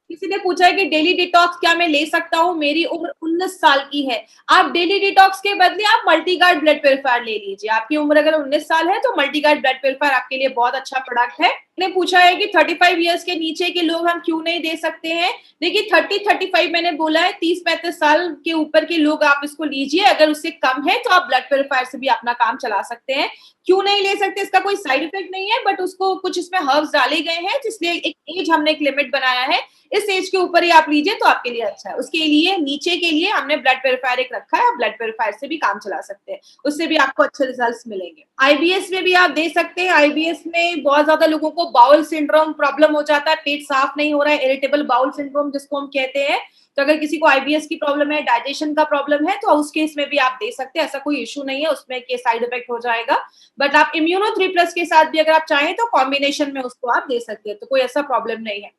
किसी ने पूछा है कि डेली डिटॉक्स क्या मैं ले सकता हूँ, मेरी उम्र 19 साल की है। आप डेली डिटॉक्स के बदले आप मल्टीगार्ड ब्लड प्यूरिफायर ले लीजिए। आपकी उम्र अगर 19 साल है तो मल्टीगार्ड ब्लड प्यूरिफायर आपके लिए बहुत अच्छा प्रोडक्ट है। ने पूछा है कि 35 इयर्स के नीचे के लोग हम क्यों नहीं दे सकते हैं। देखिए 30-35 मैंने बोला है, 30-35 साल के ऊपर के लोग आप इसको लीजिए, अगर उससे कम है तो आप ब्लड प्यूरिफायर से भी अपना काम चला सकते हैं। क्यों नहीं ले सकते, इसका कोई साइड इफेक्ट नहीं है, बट उसको कुछ इसमें हर्ब्स डाले गए हैं, जिसलिए एक एज हमने एक लिमिट बनाया है, इस एज के ऊपर ही आप लीजिए तो आपके लिए अच्छा है। उसके लिए नीचे के लिए हमने ब्लड प्यूरिफायर एक रखा है, आप ब्लड प्यूरिफायर से भी काम चला सकते हैं, उससे भी आपको अच्छे रिजल्ट्स मिलेंगे। आईबीएस में भी आप दे सकते हैं। आईबीएस में बहुत ज्यादा लोगों को बाउल सिंड्रोम प्रॉब्लम हो जाता है, पेट साफ नहीं हो रहा है, इरिटेबल बाउल सिंड्रोम जिसको हम कहते हैं। तो अगर किसी को आईबीएस की प्रॉब्लम है, डाइजेशन का प्रॉब्लम है, तो उस केस में भी आप दे सकते हैं, ऐसा कोई इशू नहीं है उसमें कि साइड इफेक्ट हो जाएगा। बट आप इम्यूनो 3+ के साथ भी अगर आप चाहें तो कॉम्बिनेशन में उसको आप दे सकते हैं, तो कोई ऐसा प्रॉब्लम नहीं है।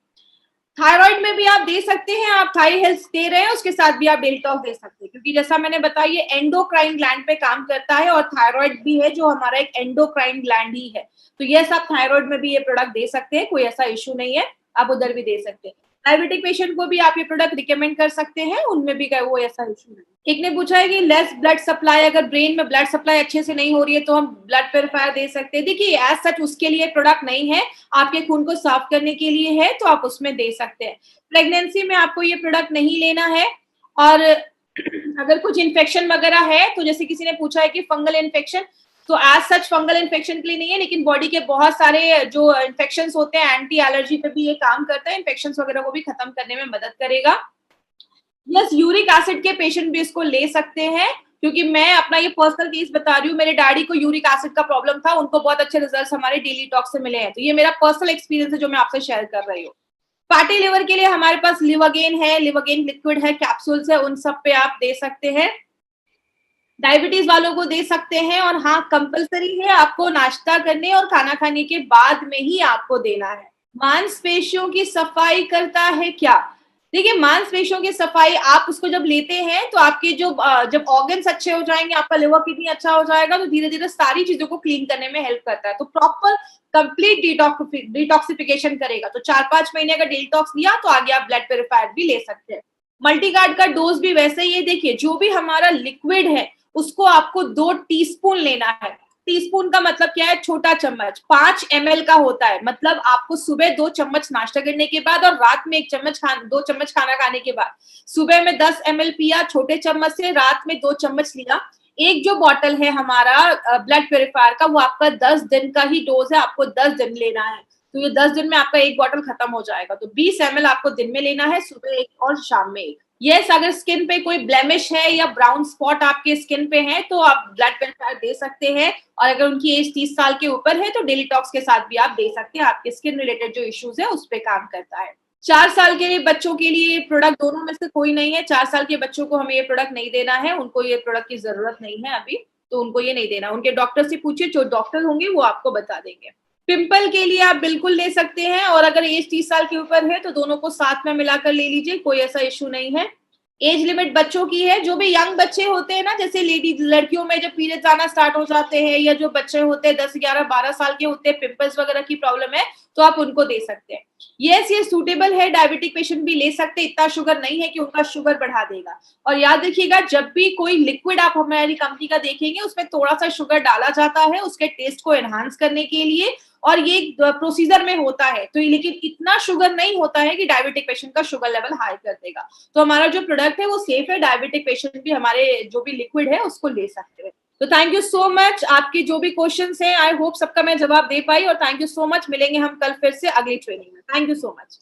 थायराइड में भी आप दे सकते हैं, आप थाई हेल्थ दे रहे हैं उसके साथ भी आप डेल्टॉक्स दे सकते हैं, क्योंकि जैसा मैंने बताया ये एंडोक्राइन ग्लैंड पे काम करता है, और थायराइड भी है जो हमारा एक एंडोक्राइन ग्लैंड ही है। तो ये सब थायराइड में भी ये प्रोडक्ट दे सकते हैं, कोई ऐसा इशू नहीं है, आप उधर भी दे सकते हैं। डायबिटिक पेशेंट को भी आप ये प्रोडक्ट रिकमेंड कर सकते हैं, उनमें भी वो ऐसा इशू नहीं। एक ने पूछा है कि लेस ब्लड सप्लाई, अगर ब्रेन में ब्लड सप्लाई अच्छे से नहीं हो रही है तो हम ब्लड प्यूरिफायर दे सकते हैं। देखिए एज सच उसके लिए प्रोडक्ट नहीं है, आपके खून को साफ करने के लिए है, तो आप उसमें दे सकते हैं। प्रेगनेंसी में आपको ये प्रोडक्ट नहीं लेना है, और अगर कुछ इन्फेक्शन वगैरह है, तो जैसे किसी ने पूछा है कि फंगल इन्फेक्शन, तो एज सच फंगल इन्फेक्शन के लिए नहीं है, लेकिन बॉडी के बहुत सारे जो इन्फेक्शन होते हैं, एंटी एलर्जी पे भी ये काम करता है, इन्फेक्शन वगैरह को भी खत्म करने में मदद करेगा। यस, यूरिक एसिड के पेशेंट भी इसको ले सकते हैं, क्योंकि मैं अपना ये पर्सनल केस बता रही हूँ, मेरे डैडी को यूरिक एसिड का प्रॉब्लम था, उनको बहुत अच्छे रिजल्ट्स हमारे डेली टॉक्स से मिले हैं, तो ये मेरा पर्सनल एक्सपीरियंस है जो मैं आपसे शेयर कर रही हूँ। फैटी लिवर के लिए हमारे पास लिवागेन है, लिवागेन लिक्विड है, कैप्सूल्स है, उन सब पे आप दे सकते हैं। डायबिटीज वालों को दे सकते हैं, और हाँ कंपलसरी है आपको नाश्ता करने और खाना खाने के बाद में ही आपको देना है। मांसपेशियों की सफाई करता है क्या? देखिए मांसपेशियों की सफाई आप उसको जब लेते हैं तो आपके जो जब ऑर्गन्स अच्छे हो जाएंगे, आपका लिवर किडनी अच्छा हो जाएगा, तो धीरे धीरे सारी चीजों को क्लीन करने में हेल्प करता है, तो प्रॉपर कंप्लीट डिटॉक्सिफिकेशन करेगा। तो 4-5 महीने अगर डिटॉक्स लिया तो आगे आप ब्लड प्यूरिफायर भी ले सकते हैं। मल्टीगार्ड का डोज भी वैसे ही है। देखिए जो भी हमारा लिक्विड है उसको आपको 2 टीस्पून लेना है। टीस्पून का मतलब क्या है? छोटा चम्मच। 5 ml का होता है, मतलब आपको सुबह 2 चम्मच नाश्ता करने के बाद और रात में 2 चम्मच खाना खाने के बाद। सुबह में 10 ml पिया छोटे चम्मच से, रात में 2 चम्मच लिया। एक जो बॉटल है हमारा ब्लड प्यूरिफायर का, वो आपका 10 दिन का ही डोज है, आपको 10 दिन लेना है, तो ये 10 दिन में आपका एक बॉटल खत्म हो जाएगा। तो 20 ml आपको दिन में लेना है, सुबह एक और शाम में एक। यस, अगर स्किन पे कोई ब्लेमिश है या ब्राउन स्पॉट आपके स्किन पे है तो आप ब्लड प्यूरिफायर दे सकते हैं, और अगर उनकी एज 30 साल के ऊपर है तो डेली टॉक्स के साथ भी आप दे सकते हैं, आपके स्किन रिलेटेड जो इश्यूज है उस पे काम करता है। 4 साल के बच्चों के लिए प्रोडक्ट दोनों में से कोई नहीं है। 4 साल के बच्चों को हमें ये प्रोडक्ट नहीं देना है, उनको ये प्रोडक्ट की जरूरत नहीं है अभी, तो उनको ये नहीं देना। उनके डॉक्टर से पूछिए, जो डॉक्टर होंगे वो आपको बता देंगे। पिंपल के लिए आप बिल्कुल ले सकते हैं, और अगर एज 30 साल के ऊपर है तो दोनों को साथ में मिलाकर ले लीजिए, कोई ऐसा इशू नहीं है। एज लिमिट बच्चों की है, जो भी यंग बच्चे होते हैं ना, जैसे लड़कियों में जब पीरियड्स आना स्टार्ट हो जाते हैं, या जो बच्चे होते हैं 10, 11, 12 साल के होते हैं, पिंपल्स वगैरह की प्रॉब्लम है, तो आप उनको दे सकते हैं। यस, ये सूटेबल है, डायबिटिक पेशेंट भी ले सकते हैं, इतना शुगर नहीं है कि उनका शुगर बढ़ा देगा। और याद रखिएगा, जब भी कोई लिक्विड आप हमारी कंपनी का देखेंगे उसमें थोड़ा सा शुगर डाला जाता है उसके टेस्ट को एनहांस करने के लिए, और ये प्रोसीजर में होता है, तो लेकिन इतना शुगर नहीं होता है कि डायबिटिक पेशेंट का शुगर लेवल हाई कर देगा। तो हमारा जो प्रोडक्ट है वो सेफ है, डायबिटिक पेशेंट भी हमारे जो भी लिक्विड है उसको ले सकते हैं। तो थैंक यू सो मच। आपके जो भी क्वेश्चंस हैं, आई होप सबका मैं जवाब दे पाई, और थैंक यू सो मच। मिलेंगे हम कल फिर से अगली ट्रेनिंग में। Thank you so much.